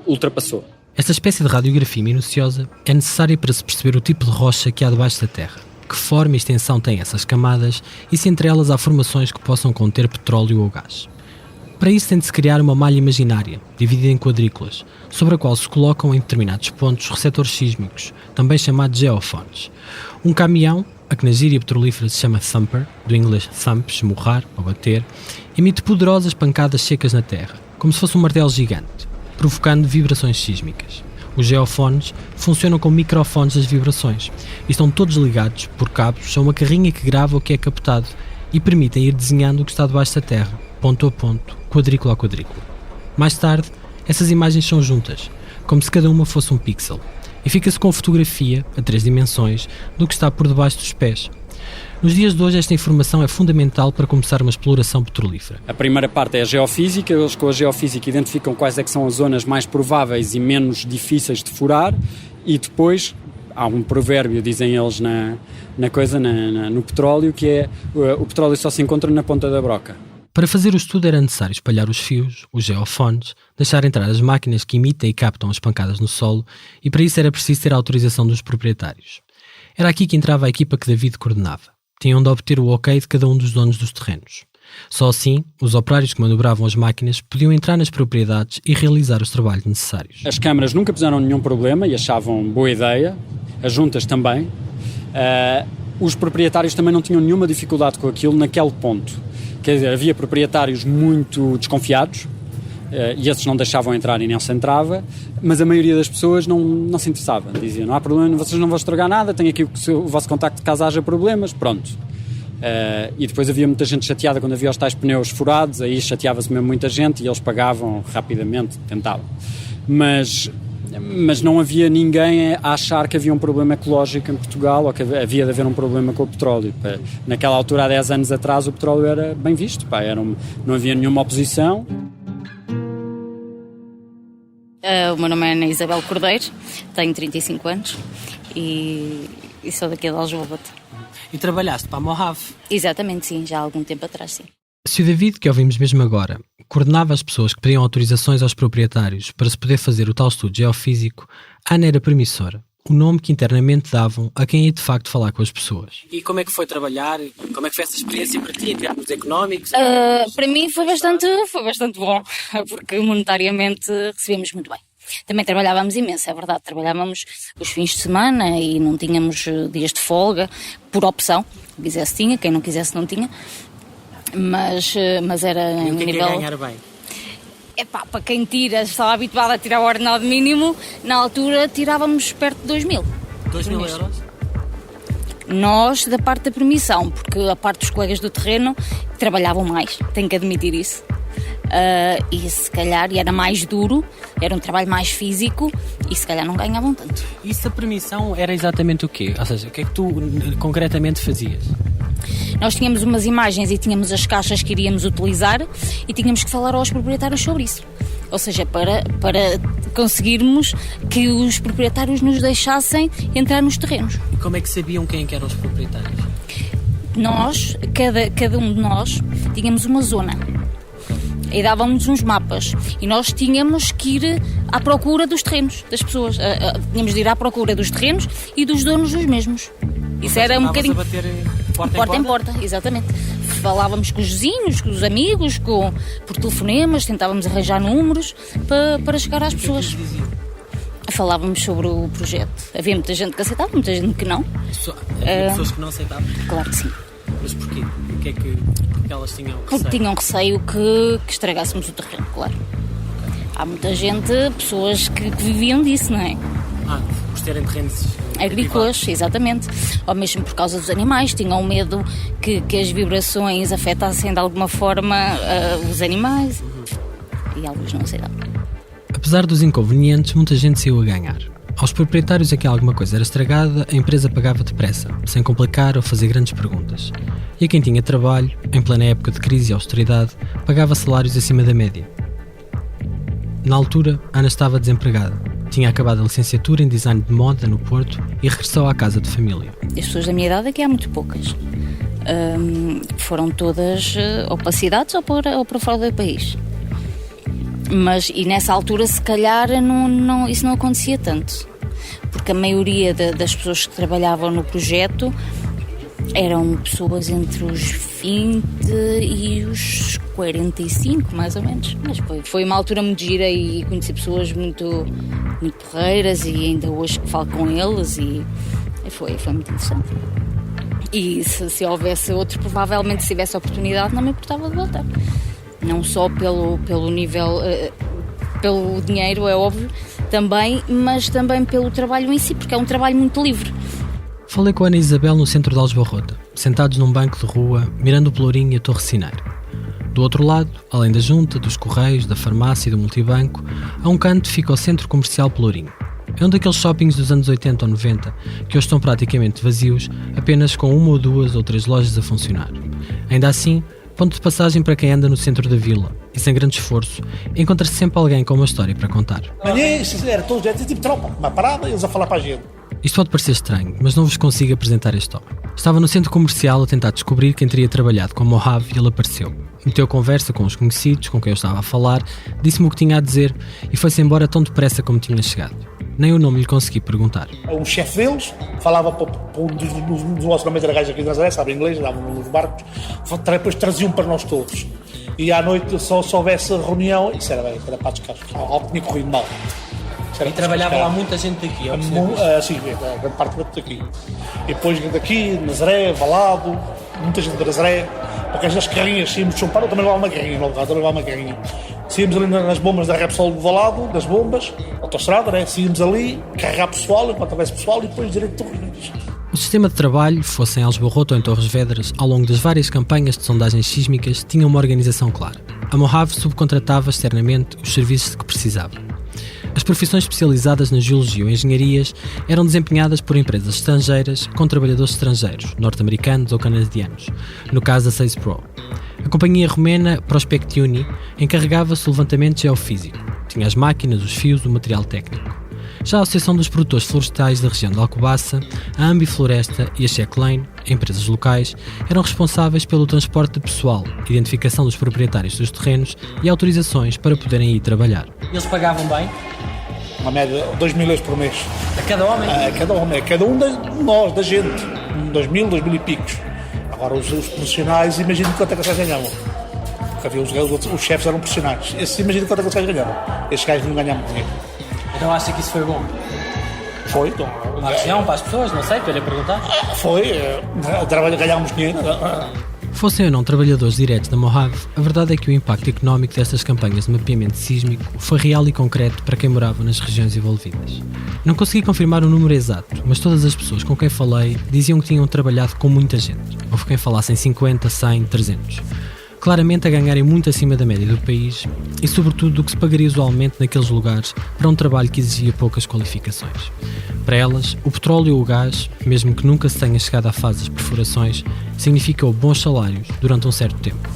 ultrapassou. Esta espécie de radiografia minuciosa é necessária para se perceber o tipo de rocha que há debaixo da Terra, que forma e extensão têm essas camadas e se entre elas há formações que possam conter petróleo ou gás. Para isso tem de se criar uma malha imaginária, dividida em quadrículas, sobre a qual se colocam em determinados pontos receptores sísmicos, também chamados geofones. Um caminhão, a que na gíria petrolífera se chama thumper, do inglês thump, esmurrar ou bater, emite poderosas pancadas secas na terra, como se fosse um martelo gigante, provocando vibrações sísmicas. Os geofones funcionam como microfones das vibrações e estão todos ligados por cabos a uma carrinha que grava o que é captado e permitem ir desenhando o que está debaixo da terra, ponto a ponto, quadrícula a quadrícula. Mais tarde, essas imagens são juntas, como se cada uma fosse um pixel, e fica-se com fotografia, a 3 dimensões, do que está por debaixo dos pés. Nos dias de hoje, esta informação é fundamental para começar uma exploração petrolífera. A primeira parte é a geofísica. Eles, com a geofísica, identificam quais é que são as zonas mais prováveis e menos difíceis de furar, e depois há um provérbio, dizem eles no petróleo, que é o petróleo só se encontra na ponta da broca. Para fazer o estudo era necessário espalhar os fios, os geofones, deixar entrar as máquinas que imitam e captam as pancadas no solo, e para isso era preciso ter a autorização dos proprietários. Era aqui que entrava a equipa que David coordenava. Tinham de obter o ok de cada um dos donos dos terrenos. Só assim, os operários que manobravam as máquinas podiam entrar nas propriedades e realizar os trabalhos necessários. As câmaras nunca puseram nenhum problema e achavam boa ideia, as juntas também. Os proprietários também não tinham nenhuma dificuldade com aquilo naquele ponto. Quer dizer, havia proprietários muito desconfiados e esses não deixavam entrar e não se entrava, mas a maioria das pessoas não se interessava. Diziam, não há problema, vocês não vão estragar nada, tenho aqui o vosso contacto caso haja problemas, pronto. E depois havia muita gente chateada quando havia os tais pneus furados, aí chateava-se mesmo muita gente e eles pagavam rapidamente, tentavam. Mas não havia ninguém a achar que havia um problema ecológico em Portugal ou que havia de haver um problema com o petróleo. Naquela altura, há 10 anos atrás, o petróleo era bem visto, não havia nenhuma oposição. O meu nome é Ana Isabel Cordeiro, tenho 35 anos e sou daqui de Aljubarrota. E trabalhaste para a Mojave? Exatamente, sim, já há algum tempo atrás, sim. Se o David, que ouvimos mesmo agora, coordenava as pessoas que pediam autorizações aos proprietários para se poder fazer o tal estudo geofísico, a Ana era permissora, o nome que internamente davam a quem ia de facto falar com as pessoas. E como é que foi trabalhar? Como é que foi essa experiência para ti, em termos económicos? Para mim foi bastante bom, porque monetariamente recebemos muito bem. Também trabalhávamos imenso, é verdade, trabalhávamos os fins de semana e não tínhamos dias de folga, por opção, quem quisesse tinha, quem não quisesse não tinha, mas era e o que nível... é ganhar bem? Para quem estava habituado a tirar o ordenado mínimo, na altura tirávamos perto de 2.000. 2.000 euros? Nós, da parte da permissão, porque a parte dos colegas do terreno trabalhavam mais, tenho que admitir isso. E se calhar era mais duro, era um trabalho mais físico e se calhar não ganhavam tanto. E se a permissão era exatamente o quê? Ou seja, o que é que tu concretamente fazias? Nós tínhamos umas imagens e tínhamos as caixas que iríamos utilizar e tínhamos que falar aos proprietários sobre isso. Ou seja, para conseguirmos que os proprietários nos deixassem entrar nos terrenos. E como é que sabiam quem eram os proprietários? Nós, cada um de nós, tínhamos uma zona. E dávamos uns mapas e nós tínhamos que ir à procura dos terrenos, das pessoas. Tínhamos de ir à procura dos terrenos e dos donos dos mesmos. Isso era um bocadinho... a bater porta em porta, exatamente. Falávamos com os vizinhos, com os amigos, por telefonemas, tentávamos arranjar números para chegar às pessoas. Falávamos sobre o projeto. Havia muita gente que aceitava, muita gente que não. Havia pessoas que não aceitavam? Claro que sim. Mas porquê? Porque é que elas tinham receio? Porque tinham receio que estragássemos o terreno, claro. Há muita gente, pessoas que viviam disso, não é? Por terem terrenos agrícolas, exatamente. Ou mesmo por causa dos animais, tinham medo que as vibrações afetassem de alguma forma os animais. E alguns não aceitavam. Apesar dos inconvenientes, muita gente saiu a ganhar. Aos proprietários a quem alguma coisa era estragada, a empresa pagava depressa, sem complicar ou fazer grandes perguntas. E a quem tinha trabalho, em plena época de crise e austeridade, pagava salários acima da média. Na altura, Ana estava desempregada. Tinha acabado a licenciatura em design de moda no Porto e regressou à casa de família. As pessoas da minha idade aqui há muito poucas. Foram todas ou para cidades ou para fora do país. E nessa altura, se calhar, isso não acontecia tanto. Porque a maioria das pessoas que trabalhavam no projeto eram pessoas entre os 20 e os 45, mais ou menos. Mas foi uma altura muito gira e conheci pessoas muito porreiras e ainda hoje que falo com eles e foi muito interessante. E se houvesse outro, provavelmente se tivesse oportunidade, não me importava de voltar. Não só pelo nível, pelo dinheiro, é óbvio, também, mas também pelo trabalho em si, porque é um trabalho muito livre. Falei com a Ana Isabel no centro de Aljubarrota, sentados num banco de rua, mirando o Pelourinho e a Torre Cineiro. Do outro lado, além da junta, dos correios, da farmácia e do multibanco, a um canto fica o centro comercial Pelourinho. É um daqueles shoppings dos anos 80 ou 90 que hoje estão praticamente vazios, apenas com 1 ou 2 ou 3 lojas a funcionar. Ainda assim, ponto de passagem para quem anda no centro da vila e, sem grande esforço, encontra-se sempre alguém com uma história para contar. Mas era todos os dias tipo tropa, uma parada e eles a falar para a gente. Isto pode parecer estranho, mas não vos consigo apresentar este homem. Estava no centro comercial a tentar descobrir quem teria trabalhado com Mojave e ele apareceu. Meteu conversa com os conhecidos com quem eu estava a falar, disse-me o que tinha a dizer e foi-se embora tão depressa como tinha chegado. Nem o nome lhe consegui perguntar. Um chefe deles falava para um dos relacionamentos legais aqui de Nazaré, sabe inglês, davam nos barcos, depois traziam para nós todos. E à noite, só se houvesse reunião, isso era para descansar, algo tinha corrido mal. E trabalhava lá muita gente daqui? Sim, grande parte daqui. E depois daqui, Nazaré, Valado, muita gente de Nazaré, porque as carrinhas, saímos de São Paulo, também levava uma carrinha, Saímos ali nas bombas da Repsol do Valado, das bombas, autostrada, né? Saímos ali, carregar pessoal, enquanto houvesse pessoal, e depois direito de Torres. O sistema de trabalho, fosse em Algesbarrote ou em Torres Vedras, ao longo das várias campanhas de sondagens sísmicas, tinha uma organização clara. A Mojave subcontratava externamente os serviços de que precisava. As profissões especializadas na geologia ou engenharias eram desempenhadas por empresas estrangeiras com trabalhadores estrangeiros, norte-americanos ou canadianos, no caso da Seis Pro. A companhia romena Prospectiuni encarregava-se do levantamento geofísico. Tinha as máquinas, os fios, o material técnico. Já a Associação dos Produtores Florestais da região de Alcobaça, a Ambifloresta e a Checklane, empresas locais, eram responsáveis pelo transporte de pessoal, identificação dos proprietários dos terrenos e autorizações para poderem ir trabalhar. Eles pagavam bem? Uma média de 2.000 euros por mês. A cada homem? A cada homem, a cada um de nós, da gente. 2.000 e picos. Agora os profissionais, imagina quanto é que vocês ganhavam. Porque havia os chefes eram profissionais. Esses, imagina quanto é que vocês ganhavam. Esses gajos não ganhavam dinheiro. Então acha que isso foi bom? Foi. Então, para a região, para as pessoas, não sei, estou-lhe a perguntar. Foi. Ganhámos dinheiro. Fossem ou não trabalhadores diretos da Mojave, a verdade é que o impacto económico destas campanhas de mapeamento sísmico foi real e concreto para quem morava nas regiões envolvidas. Não consegui confirmar o número exato, mas todas as pessoas com quem falei diziam que tinham trabalhado com muita gente. Houve quem falasse em 50, 100, 300. Claramente a ganharem muito acima da média do país e, sobretudo, do que se pagaria usualmente naqueles lugares para um trabalho que exigia poucas qualificações. Para elas, o petróleo ou o gás, mesmo que nunca se tenha chegado à fase das perfurações, significou bons salários durante um certo tempo.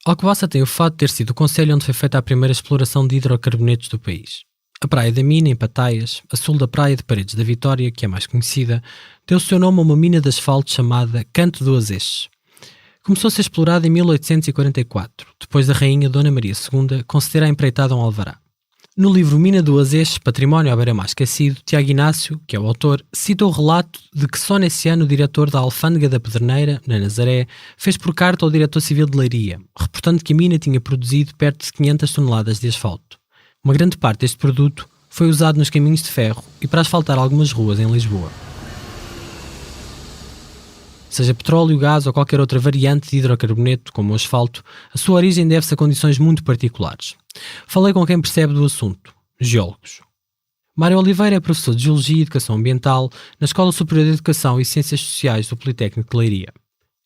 Alcobaça tem o fato de ter sido o concelho onde foi feita a primeira exploração de hidrocarbonetos do país. A Praia da Mina, em Pataias, a sul da Praia de Paredes da Vitória, que é mais conhecida, deu o seu nome a uma mina de asfalto chamada Canto do Azeche. Começou a ser explorada em 1844, depois da rainha Dona Maria II conceder à empreitada um alvará. No livro Mina do Azeche, Património à beira-mar esquecido, Tiago Inácio, que é o autor, cita o relato de que só nesse ano o diretor da Alfândega da Pedreneira, na Nazaré, fez por carta ao diretor civil de Leiria, reportando que a mina tinha produzido perto de 500 toneladas de asfalto. Uma grande parte deste produto foi usado nos caminhos de ferro e para asfaltar algumas ruas em Lisboa. Seja petróleo, gás ou qualquer outra variante de hidrocarboneto, como o asfalto, a sua origem deve-se a condições muito particulares. Falei com quem percebe do assunto, geólogos. Mário Oliveira é professor de Geologia e Educação Ambiental na Escola Superior de Educação e Ciências Sociais do Politécnico de Leiria.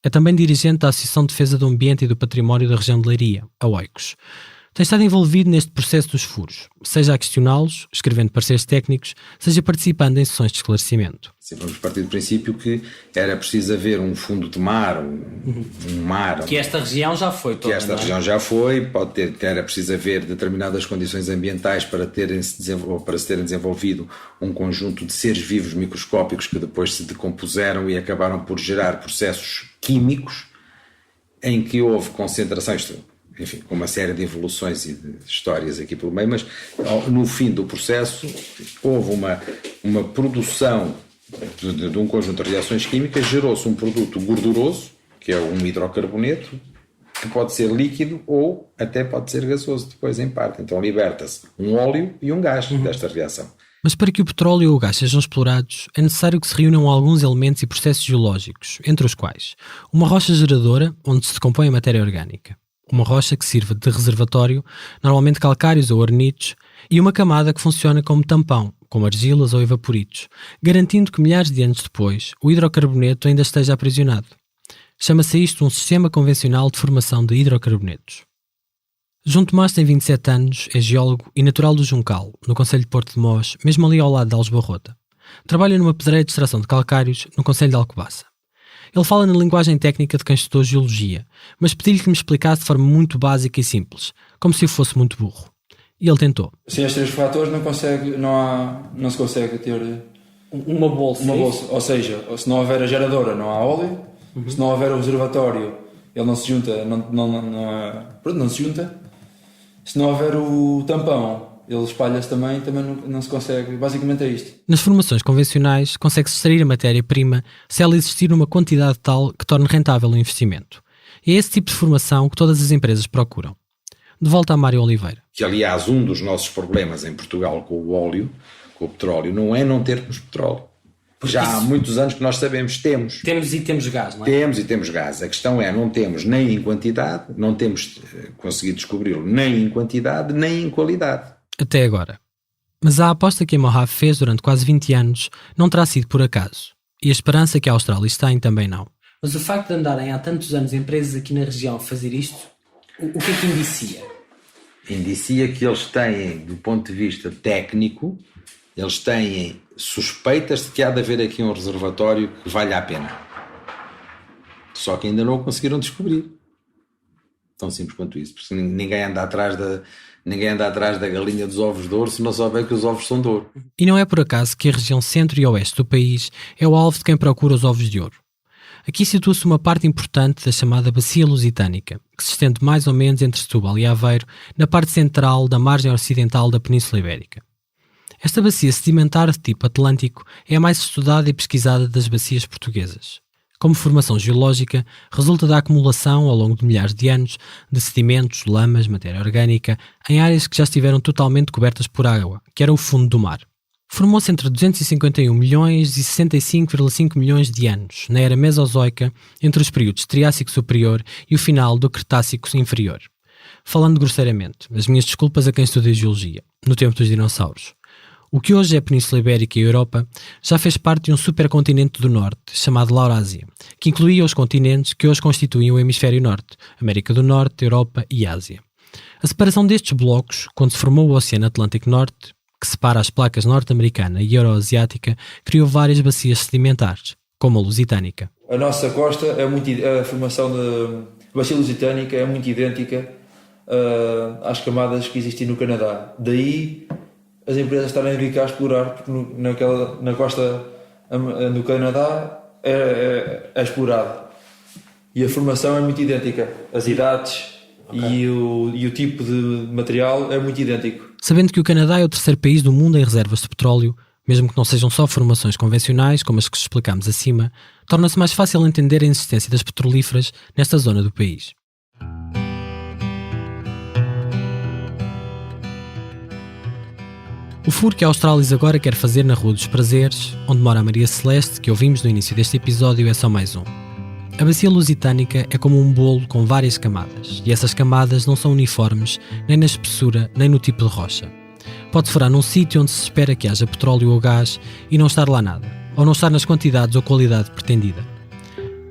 É também dirigente da Associação de Defesa do Ambiente e do Património da região de Leiria, a OICOS. Tem estado envolvido neste processo dos furos, seja a questioná-los, escrevendo pareceres técnicos, seja participando em sessões de esclarecimento. Sempre vamos partir do princípio que era preciso haver um fundo de mar, um mar... Que esta região já foi toda, que esta região já foi, pode ter, que era preciso haver determinadas condições ambientais para se terem desenvolvido um conjunto de seres vivos microscópicos que depois se decompuseram e acabaram por gerar processos químicos em que houve concentrações... Enfim, com uma série de evoluções e de histórias aqui pelo meio, mas no fim do processo houve uma produção de um conjunto de reações químicas, gerou-se um produto gorduroso, que é um hidrocarboneto, que pode ser líquido ou até pode ser gasoso depois em parte. Então liberta-se um óleo e um gás desta reação. Mas para que o petróleo ou o gás sejam explorados, é necessário que se reúnam alguns elementos e processos geológicos, entre os quais uma rocha geradora, onde se decompõe a matéria orgânica, uma rocha que sirva de reservatório, normalmente calcários ou ornitos, e uma camada que funciona como tampão, como argilas ou evaporitos, garantindo que milhares de anos depois o hidrocarboneto ainda esteja aprisionado. Chama-se isto um sistema convencional de formação de hidrocarbonetos. João Tomás tem 27 anos, é geólogo e natural do Juncal, no concelho de Porto de Mós, mesmo ali ao lado de Algesbarrota. Trabalha numa pedreira de extração de calcários, no concelho de Alcobaça. Ele fala na linguagem técnica de quem estudou geologia, mas pedi-lhe que me explicasse de forma muito básica e simples, como se eu fosse muito burro. E ele tentou. Sem estes 3 fatores não se consegue ter uma bolsa. Ou seja, se não houver a geradora, não há óleo. Se não houver o reservatório, ele não se junta, não se junta. Se não houver o tampão, ele espalha-se também não se consegue. Basicamente é isto. Nas formações convencionais, consegue-se extrair a matéria-prima se ela existir numa quantidade tal que torne rentável o investimento. É esse tipo de formação que todas as empresas procuram. De volta a Mário Oliveira. Que, aliás, um dos nossos problemas em Portugal com o óleo, com o petróleo, não é não termos petróleo. Já há muitos anos que nós sabemos, temos. Temos e temos gás, não é? Temos e temos gás. A questão é, não temos nem em quantidade, não temos conseguido descobri-lo nem em quantidade, nem em qualidade. Até agora. Mas a aposta que a Mojave fez durante quase 20 anos não terá sido por acaso. E a esperança que a Australis tem também não. Mas o facto de andarem há tantos anos empresas aqui na região a fazer isto, o que é que indicia? Indicia que eles têm, do ponto de vista técnico, eles têm suspeitas de que há de haver aqui um reservatório que vale a pena. Só que ainda não o conseguiram descobrir. Tão simples quanto isso. Porque ninguém anda atrás da galinha dos ovos de ouro se não souber que os ovos são de ouro. E não é por acaso que a região centro e oeste do país é o alvo de quem procura os ovos de ouro. Aqui situa-se uma parte importante da chamada Bacia Lusitânica, que se estende mais ou menos entre Setúbal e Aveiro, na parte central da margem ocidental da Península Ibérica. Esta bacia sedimentar de tipo atlântico é a mais estudada e pesquisada das bacias portuguesas. Como formação geológica, resulta da acumulação, ao longo de milhares de anos, de sedimentos, lamas, matéria orgânica, em áreas que já estiveram totalmente cobertas por água, que era o fundo do mar. Formou-se entre 251 milhões e 65,5 milhões de anos, na era Mesozoica, entre os períodos Triássico Superior e o final do Cretácico Inferior. Falando grosseiramente, as minhas desculpas a quem estuda Geologia, no tempo dos dinossauros. O que hoje é a Península Ibérica e a Europa já fez parte de um supercontinente do Norte, chamado Laurásia, que incluía os continentes que hoje constituem o Hemisfério Norte, América do Norte, Europa e Ásia. A separação destes blocos, quando se formou o Oceano Atlântico Norte, que separa as placas norte-americana e euroasiática, criou várias bacias sedimentares, como a Lusitânica. A nossa costa, a formação da bacia lusitânica é muito idêntica às camadas que existem no Canadá. Daí as empresas estarem a vir cá a explorar, porque na costa do Canadá é explorada. E a formação é muito idêntica. As idades e o tipo de material é muito idêntico. Sabendo que o Canadá é o terceiro país do mundo em reservas de petróleo, mesmo que não sejam só formações convencionais, como as que explicámos acima, torna-se mais fácil entender a existência das petrolíferas nesta zona do país. O furo que a Australis agora quer fazer na Rua dos Prazeres, onde mora a Maria Celeste, que ouvimos no início deste episódio, é só mais um. A bacia lusitânica é como um bolo com várias camadas, e essas camadas não são uniformes, nem na espessura, nem no tipo de rocha. Pode furar num sítio onde se espera que haja petróleo ou gás e não estar lá nada, ou não estar nas quantidades ou qualidade pretendida.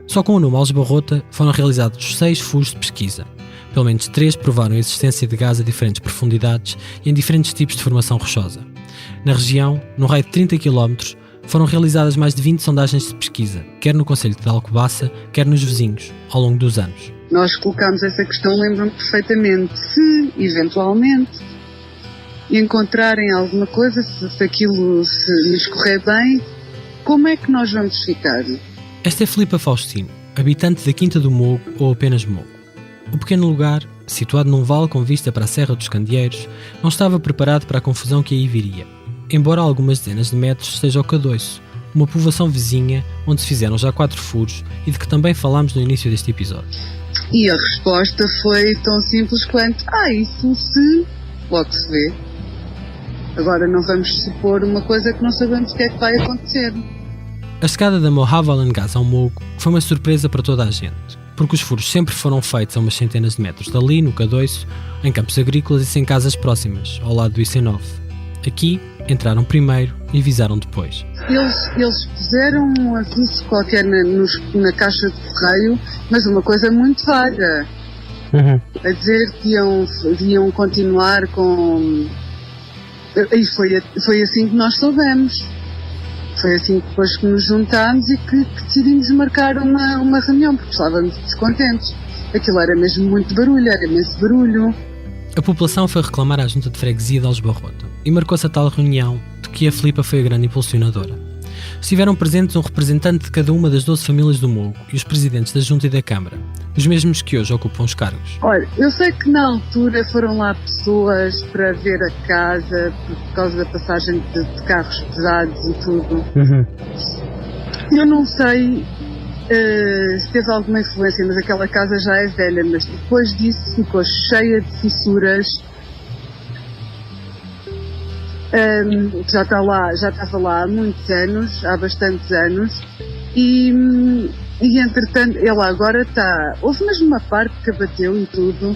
Só com o nome Alves Barrota foram realizados 6 furos de pesquisa. Pelo menos 3 provaram a existência de gás a diferentes profundidades e em diferentes tipos de formação rochosa. Na região, num raio de 30 km, foram realizadas mais de 20 sondagens de pesquisa, quer no concelho de Alcobaça, quer nos vizinhos, ao longo dos anos. Nós colocámos essa questão, lembro-me perfeitamente, se eventualmente encontrarem alguma coisa, se aquilo se lhes correr bem, como é que nós vamos ficar? Esta é Filipa Faustino, habitante da Quinta do Mogo ou apenas Mogo. O pequeno lugar, situado num vale com vista para a Serra dos Candeeiros, não estava preparado para a confusão que aí viria, embora a algumas dezenas de metros esteja o Cadoiço, uma povoação vizinha onde se fizeram já 4 furos e de que também falámos no início deste episódio. E a resposta foi tão simples quanto: isso se logo se vê. Agora não vamos supor uma coisa que não sabemos o que é que vai acontecer. A chegada da Mojave Oil & Gas ao Mogo foi uma surpresa para toda a gente, porque os furos sempre foram feitos a umas centenas de metros dali, no Cadoiço, em campos agrícolas e sem casas próximas, ao lado do IC9. Aqui, entraram primeiro e visaram depois. Eles puseram um aviso qualquer na caixa de correio, mas uma coisa muito vaga. A dizer que iam continuar com... E foi assim que nós soubemos. Foi assim que depois que nos juntámos e que decidimos marcar uma reunião, porque estávamos descontentes. Aquilo era mesmo muito barulho, era imenso barulho. A população foi reclamar à Junta de Freguesia de Aljubarrota e marcou-se a tal reunião, de que a Filipa foi a grande impulsionadora. Estiveram presentes um representante de cada uma das 12 famílias do Mogo e os presidentes da Junta e da Câmara, os mesmos que hoje ocupam os cargos. Olha, eu sei que na altura foram lá pessoas para ver a casa por causa da passagem de carros pesados e tudo. Eu não sei se teve alguma influência, mas aquela casa já é velha, mas depois disso ficou cheia de fissuras. Já estava lá há muitos anos, há bastantes anos, e entretanto, ela agora está, houve mesmo uma parte que abateu e tudo,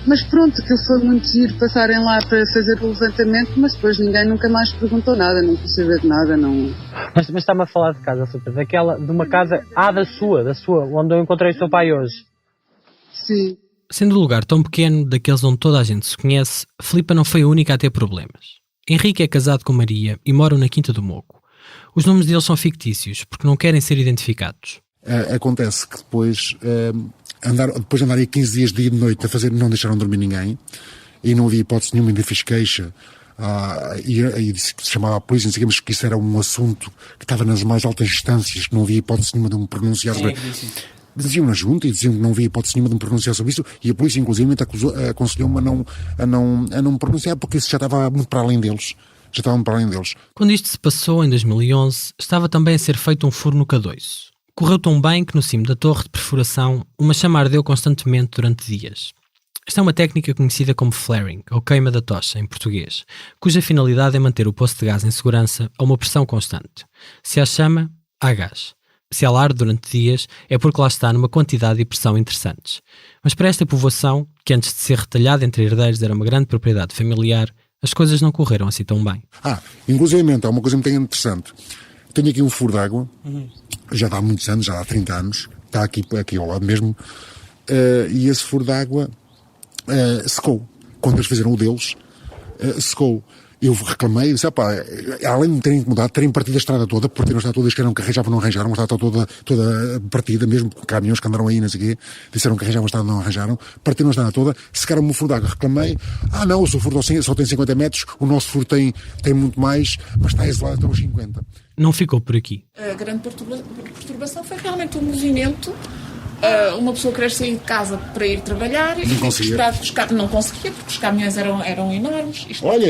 mas pronto, aquilo foi muito giro passarem lá para fazer o levantamento, mas depois ninguém nunca mais perguntou nada, não quis saber de nada, não. Mas está-me a falar de casa, de uma casa, da sua, onde eu encontrei o seu pai hoje. Sim. Sendo um lugar tão pequeno, daqueles onde toda a gente se conhece, Filipa não foi a única a ter problemas. Henrique é casado com Maria e moram na Quinta do Mogo. Os nomes deles são fictícios, porque não querem ser identificados. Acontece que depois de andar aí 15 dias dia e de noite a fazer, não deixaram dormir ninguém, e não havia hipótese nenhuma, ainda fiz queixa, e disse que se chamava a polícia, mas que isso era um assunto que estava nas mais altas instâncias, que não havia hipótese nenhuma de me pronunciar sobre... Diziam na junta e diziam que não havia hipótese nenhuma de me pronunciar sobre isso, e a polícia inclusive aconselhou-me a não me pronunciar, porque isso já estava muito para além deles. Quando isto se passou, em 2011, estava também a ser feito um furo no Cadoiço. Correu tão bem que no cimo da torre de perfuração uma chama ardeu constantemente durante dias. Esta é uma técnica conhecida como flaring, ou queima da tocha, em português, cuja finalidade é manter o poço de gás em segurança a uma pressão constante. Se há chama, há gás. Se ela arde durante dias, é porque lá está numa quantidade e pressão interessantes. Mas para esta povoação, que antes de ser retalhada entre herdeiros era uma grande propriedade familiar, as coisas não correram assim tão bem. Inclusivamente, há uma coisa muito interessante. Tenho aqui um furo de água, já há muitos anos, já há 30 anos, está aqui ao lado mesmo, e esse furo de água secou. Quando eles fizeram o deles, secou. Eu reclamei, disse, além de me terem incomodado, terem partido a estrada toda, porque não está todas que eram que arranjavam, não arranjaram, a estrada toda partida, mesmo com caminhões que andaram aí, não sei o quê, disseram que arranjavam a estrada, não arranjaram, partiram a estrada toda, secaram-me o furo de água, reclamei, não, o seu furo só tem 50 metros, o nosso furo tem muito mais, mas está isolado até aos 50. Não ficou por aqui. A grande perturbação foi realmente o movimento. Uma pessoa querer sair de casa para ir trabalhar e não conseguia porque os caminhões eram enormes. Olha,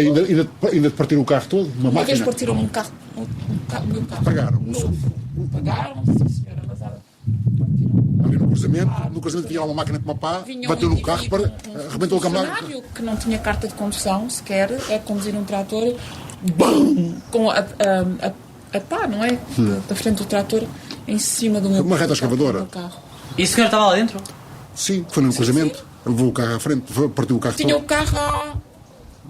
ainda partiram o carro todo, uma vez partiram um carro, o meu carro. Pagaram, sim senhora, mas ali no cruzamento tinha uma máquina com uma pá, bateu no carro, arrebentou o caminhão. Que não tinha carta de condução sequer, a conduzir um trator, com a pá, não é? Da frente do trator em cima do meu carro. Uma reta escavadora. E o senhor estava lá dentro? Sim, foi no cruzamento. Levou o carro à frente, partiu o carro todo. Tinha o carro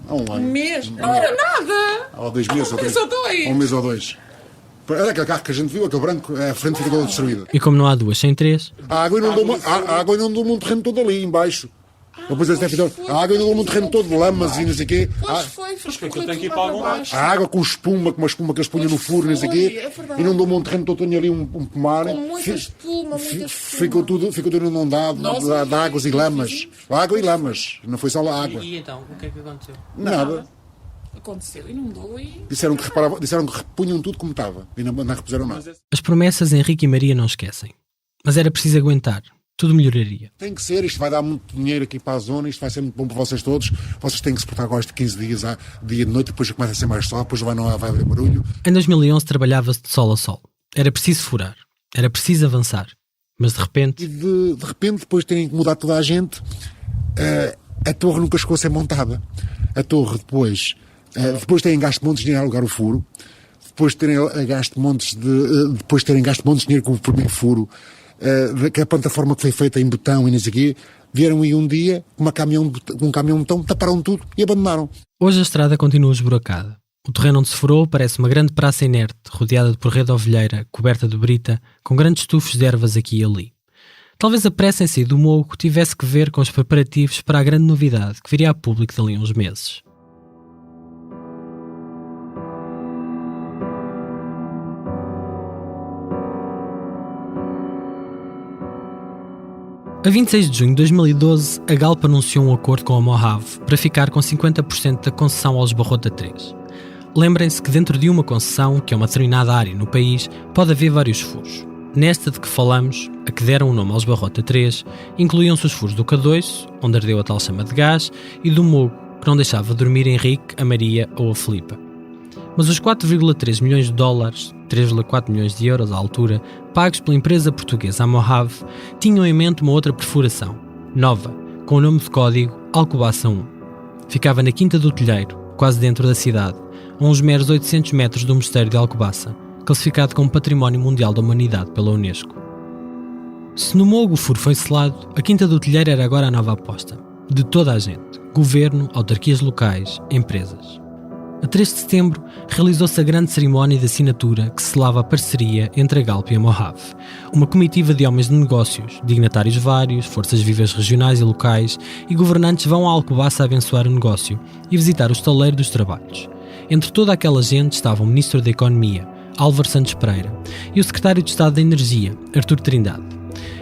há um mês. Não era nada. Há 2 meses. Há um mês ou dois. Há um mês ou dois. Era aquele carro que a gente viu, aquele branco, a frente ficou toda destruída. E como não há duas sem três... A água inundou um terreno todo ali, em baixo. Depois a água inundou um terreno todo de lamas e não sei o quê. A água com espuma, com uma espuma que eles punham no furo, não sei o quê. Inundou um terreno todo, tinha ali um pomar. Com muita espuma. Ficou tudo inundado de águas e lamas. Água e lamas, não foi só a água. E então, o que é que aconteceu? Nada. Aconteceu, inundou e... Disseram que repunham tudo como estava e não repuseram nada. As promessas Henrique e Maria não esquecem. Mas era preciso aguentar. Tudo melhoraria. Tem que ser, isto vai dar muito dinheiro aqui para a zona, isto vai ser muito bom para vocês todos. Vocês têm que suportar agora de 15 dias, dia de noite, depois começa a ser mais sol, depois vai haver barulho. Em 2011 trabalhava-se de sol a sol. Era preciso furar, era preciso avançar. Mas de repente... E de repente, depois de terem incomodado toda a gente, a torre nunca chegou a ser montada. A torre depois de terem gasto montes de dinheiro a alugar o furo, depois de terem gasto montes de dinheiro com o primeiro furo, que a plataforma que foi feita em betão e não sei o quê, vieram aí um dia com um caminhão de betão, taparam tudo e abandonaram. Hoje a estrada continua esburacada. O terreno onde se furou parece uma grande praça inerte, rodeada por rede ovelheira, coberta de brita, com grandes tufos de ervas aqui e ali. Talvez a pressa em sair do Mogo tivesse que ver com os preparativos para a grande novidade que viria a público dali a uns meses. A 26 de junho de 2012, a Galp anunciou um acordo com a Mojave para ficar com 50% da concessão aos Barrota 3. Lembrem-se que dentro de uma concessão, que é uma determinada área no país, pode haver vários furos. Nesta de que falamos, a que deram o nome aos Barrota 3, incluíam-se os furos do Cadoiço, onde ardeu a tal chama de gás, e do Mogo, que não deixava dormir Henrique, a Maria ou a Filipa. Mas os 4,3 milhões de dólares, 3,4 milhões de euros à altura, pagos pela empresa portuguesa Mojave, tinham em mente uma outra perfuração, nova, com o nome de código Alcobaça 1. Ficava na Quinta do Telheiro, quase dentro da cidade, a uns meros 800 metros do Mosteiro de Alcobaça, classificado como Património Mundial da Humanidade pela Unesco. Se no Mogo o furo foi selado, a Quinta do Telheiro era agora a nova aposta, de toda a gente, governo, autarquias locais, empresas. A 3 de setembro, realizou-se a grande cerimónia de assinatura que selava a parceria entre a Galp e a Mojave. Uma comitiva de homens de negócios, dignatários vários, forças vivas regionais e locais e governantes vão a Alcobaça abençoar o negócio e visitar o estaleiro dos trabalhos. Entre toda aquela gente estava o Ministro da Economia, Álvaro Santos Pereira, e o Secretário de Estado da Energia, Artur Trindade.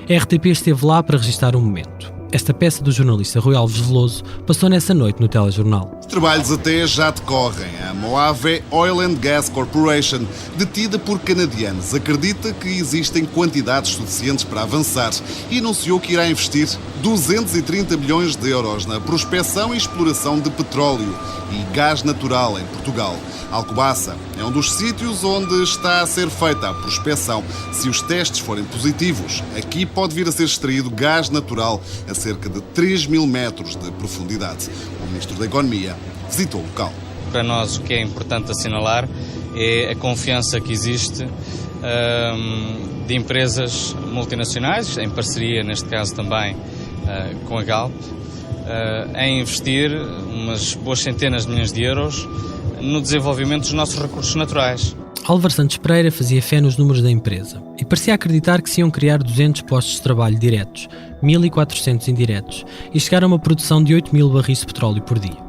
A RTP esteve lá para registrar o momento. Esta peça do jornalista Rui Alves Veloso passou nessa noite no telejornal. Os trabalhos até já decorrem. A Mojave Oil and Gas Corporation, detida por canadianos, acredita que existem quantidades suficientes para avançar e anunciou que irá investir 230 milhões de euros na prospecção e exploração de petróleo e gás natural em Portugal. Alcobaça é um dos sítios onde está a ser feita a prospecção. Se os testes forem positivos, aqui pode vir a ser extraído gás natural a cerca de 3 mil metros de profundidade. O Ministro da Economia visitou o local. Para nós o que é importante assinalar é a confiança que existe de empresas multinacionais, em parceria neste caso também com a Galp, em investir umas boas centenas de milhões de euros no desenvolvimento dos nossos recursos naturais. Álvaro Santos Pereira fazia fé nos números da empresa e parecia acreditar que se iam criar 200 postos de trabalho diretos, 1.400 indiretos e chegar a uma produção de 8 mil barris de petróleo por dia.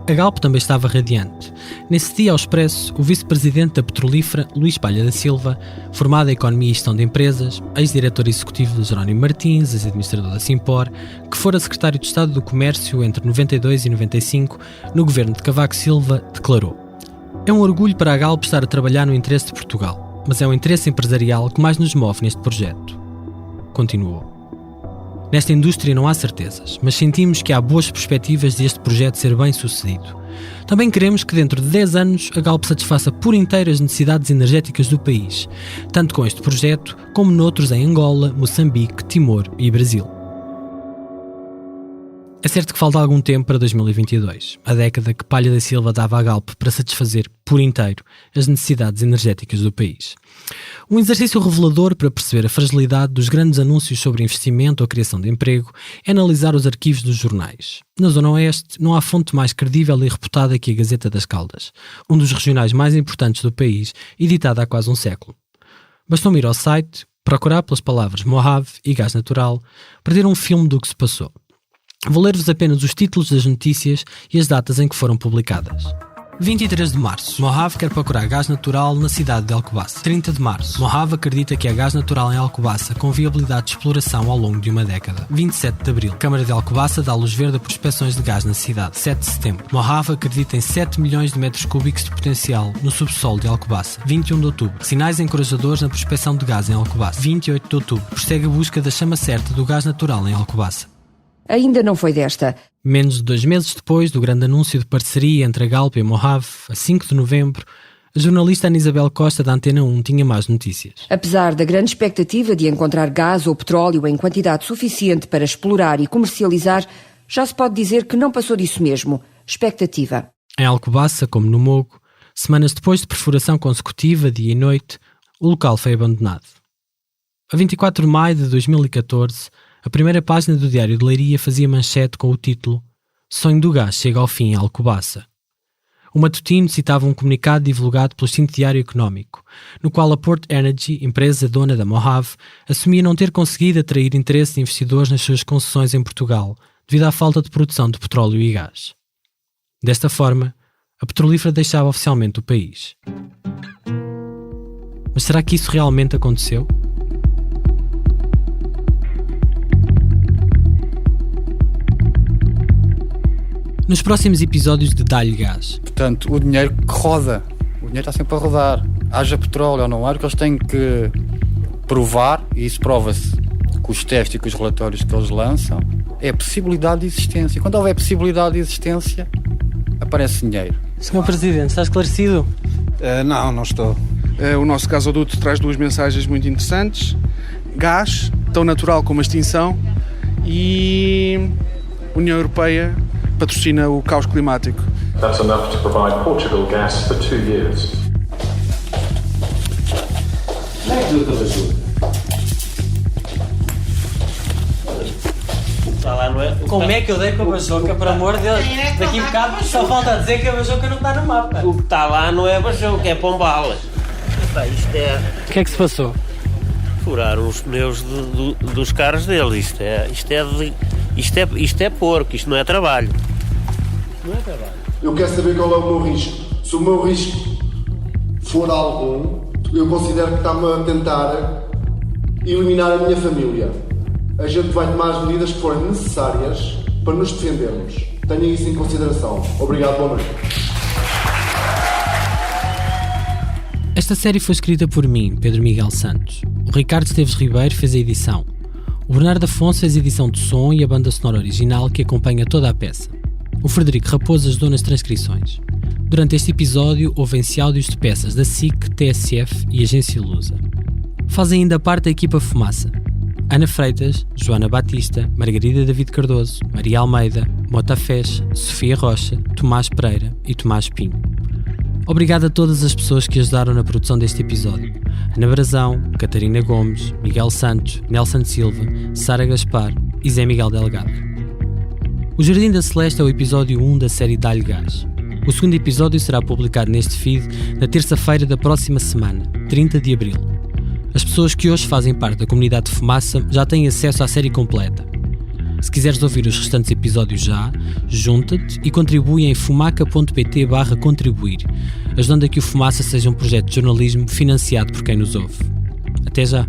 A Galp também estava radiante. Nesse dia, ao expresso, o vice-presidente da petrolífera, Luís Palha da Silva, formado em Economia e Gestão de Empresas, ex-diretor executivo de Jerónimo Martins, ex-administrador da Simpor, que fora secretário de Estado do Comércio entre 92 e 95, no governo de Cavaco Silva, declarou: "É um orgulho para a Galp estar a trabalhar no interesse de Portugal, mas é o interesse empresarial que mais nos move neste projeto." Continuou: "Nesta indústria não há certezas, mas sentimos que há boas perspectivas de este projeto ser bem sucedido. Também queremos que dentro de 10 anos a Galp satisfaça por inteiro as necessidades energéticas do país, tanto com este projeto como noutros em Angola, Moçambique, Timor e Brasil." É certo que falta algum tempo para 2022, a década que Palha da Silva dava à Galp para satisfazer por inteiro as necessidades energéticas do país. Um exercício revelador para perceber a fragilidade dos grandes anúncios sobre investimento ou criação de emprego é analisar os arquivos dos jornais. Na Zona Oeste não há fonte mais credível e reputada que a Gazeta das Caldas, um dos regionais mais importantes do país, editada há quase um século. Bastou-me ir ao site, procurar pelas palavras Mojave e gás natural, para ter um filme do que se passou. Vou ler-vos apenas os títulos das notícias e as datas em que foram publicadas. 23 de março. Mojave quer procurar gás natural na cidade de Alcobaça. 30 de março. Mojave acredita que há gás natural em Alcobaça com viabilidade de exploração ao longo de uma década. 27 de abril. Câmara de Alcobaça dá luz verde a prospecções de gás na cidade. 7 de setembro. Mojave acredita em 7 milhões de metros cúbicos de potencial no subsolo de Alcobaça. 21 de outubro. Sinais encorajadores na prospecção de gás em Alcobaça. 28 de outubro. Prossegue a busca da chama certa do gás natural em Alcobaça. Ainda não foi desta. Menos de 2 meses depois do grande anúncio de parceria entre a Galp e a Mojave, a 5 de novembro, a jornalista Ana Isabel Costa da Antena 1 tinha más notícias. Apesar da grande expectativa de encontrar gás ou petróleo em quantidade suficiente para explorar e comercializar, já se pode dizer que não passou disso mesmo. Expectativa. Em Alcobaça, como no Mogo, semanas depois de perfuração consecutiva, dia e noite, o local foi abandonado. A 24 de maio de 2014, a primeira página do Diário de Leiria fazia manchete com o título "Sonho do gás chega ao fim em Alcobaça". O matutino citava um comunicado divulgado pelo extinto Diário Económico, no qual a Port Energy, empresa dona da Mojave, assumia não ter conseguido atrair interesse de investidores nas suas concessões em Portugal, devido à falta de produção de petróleo e gás. Desta forma, a petrolífera deixava oficialmente o país. Mas será que isso realmente aconteceu? nos próximos episódios de Dá-lhe Gás. Portanto, o dinheiro que roda, o dinheiro está sempre a rodar. Haja petróleo ou não haja, o que eles têm que provar, e isso prova-se com os testes e com os relatórios que eles lançam, é a possibilidade de existência. Quando houver possibilidade de existência, aparece dinheiro. Sr. Presidente, está esclarecido? Não estou. O nosso gasoduto traz 2 mensagens muito interessantes. Gás, tão natural como a extinção, e a União Europeia patrocina o caos climático. That's enough to provide Portugal gas for 2 years. Como é que eu dei com a bajoca, por amor de Deus? Daqui a bocado só falta dizer que a bajoca não está no mapa. O que está lá não é bajoca, é pombalas. O que é que se passou? Furaram os pneus dos carros dele. Isto é porco, isto não é trabalho. Não é trabalho. Eu quero saber qual é o meu risco. Se o meu risco for algum, eu considero que está-me a tentar eliminar a minha família. A gente vai tomar as medidas que forem necessárias para nos defendermos. Tenha isso em consideração. Obrigado, boa noite. Esta série foi escrita por mim, Pedro Miguel Santos. O Ricardo Esteves Ribeiro fez a edição. O Bernardo Afonso fez a edição de som e a banda sonora original que acompanha toda a peça. O Frederico Raposo ajudou nas transcrições. Durante este episódio, ouvem-se áudios de peças da SIC, TSF e Agência Lusa. Fazem ainda parte da equipa Fumaça: Ana Freitas, Joana Batista, Margarida David Cardoso, Maria Almeida, Mota Fez, Sofia Rocha, Tomás Pereira e Tomás Pinho. Obrigado a todas as pessoas que ajudaram na produção deste episódio: Ana Brazão, Catarina Gomes, Miguel Santos, Nelson Silva, Sara Gaspar e Zé Miguel Delgado. O Jardim da Celeste é o episódio 1 da série Dá-lhe Gás. O segundo episódio será publicado neste feed na terça-feira da próxima semana, 30 de abril. As pessoas que hoje fazem parte da comunidade de Fumaça já têm acesso à série completa. Se quiseres ouvir os restantes episódios já, junta-te e contribui em fumaca.pt/contribuir, ajudando a que o Fumaça seja um projeto de jornalismo financiado por quem nos ouve. Até já!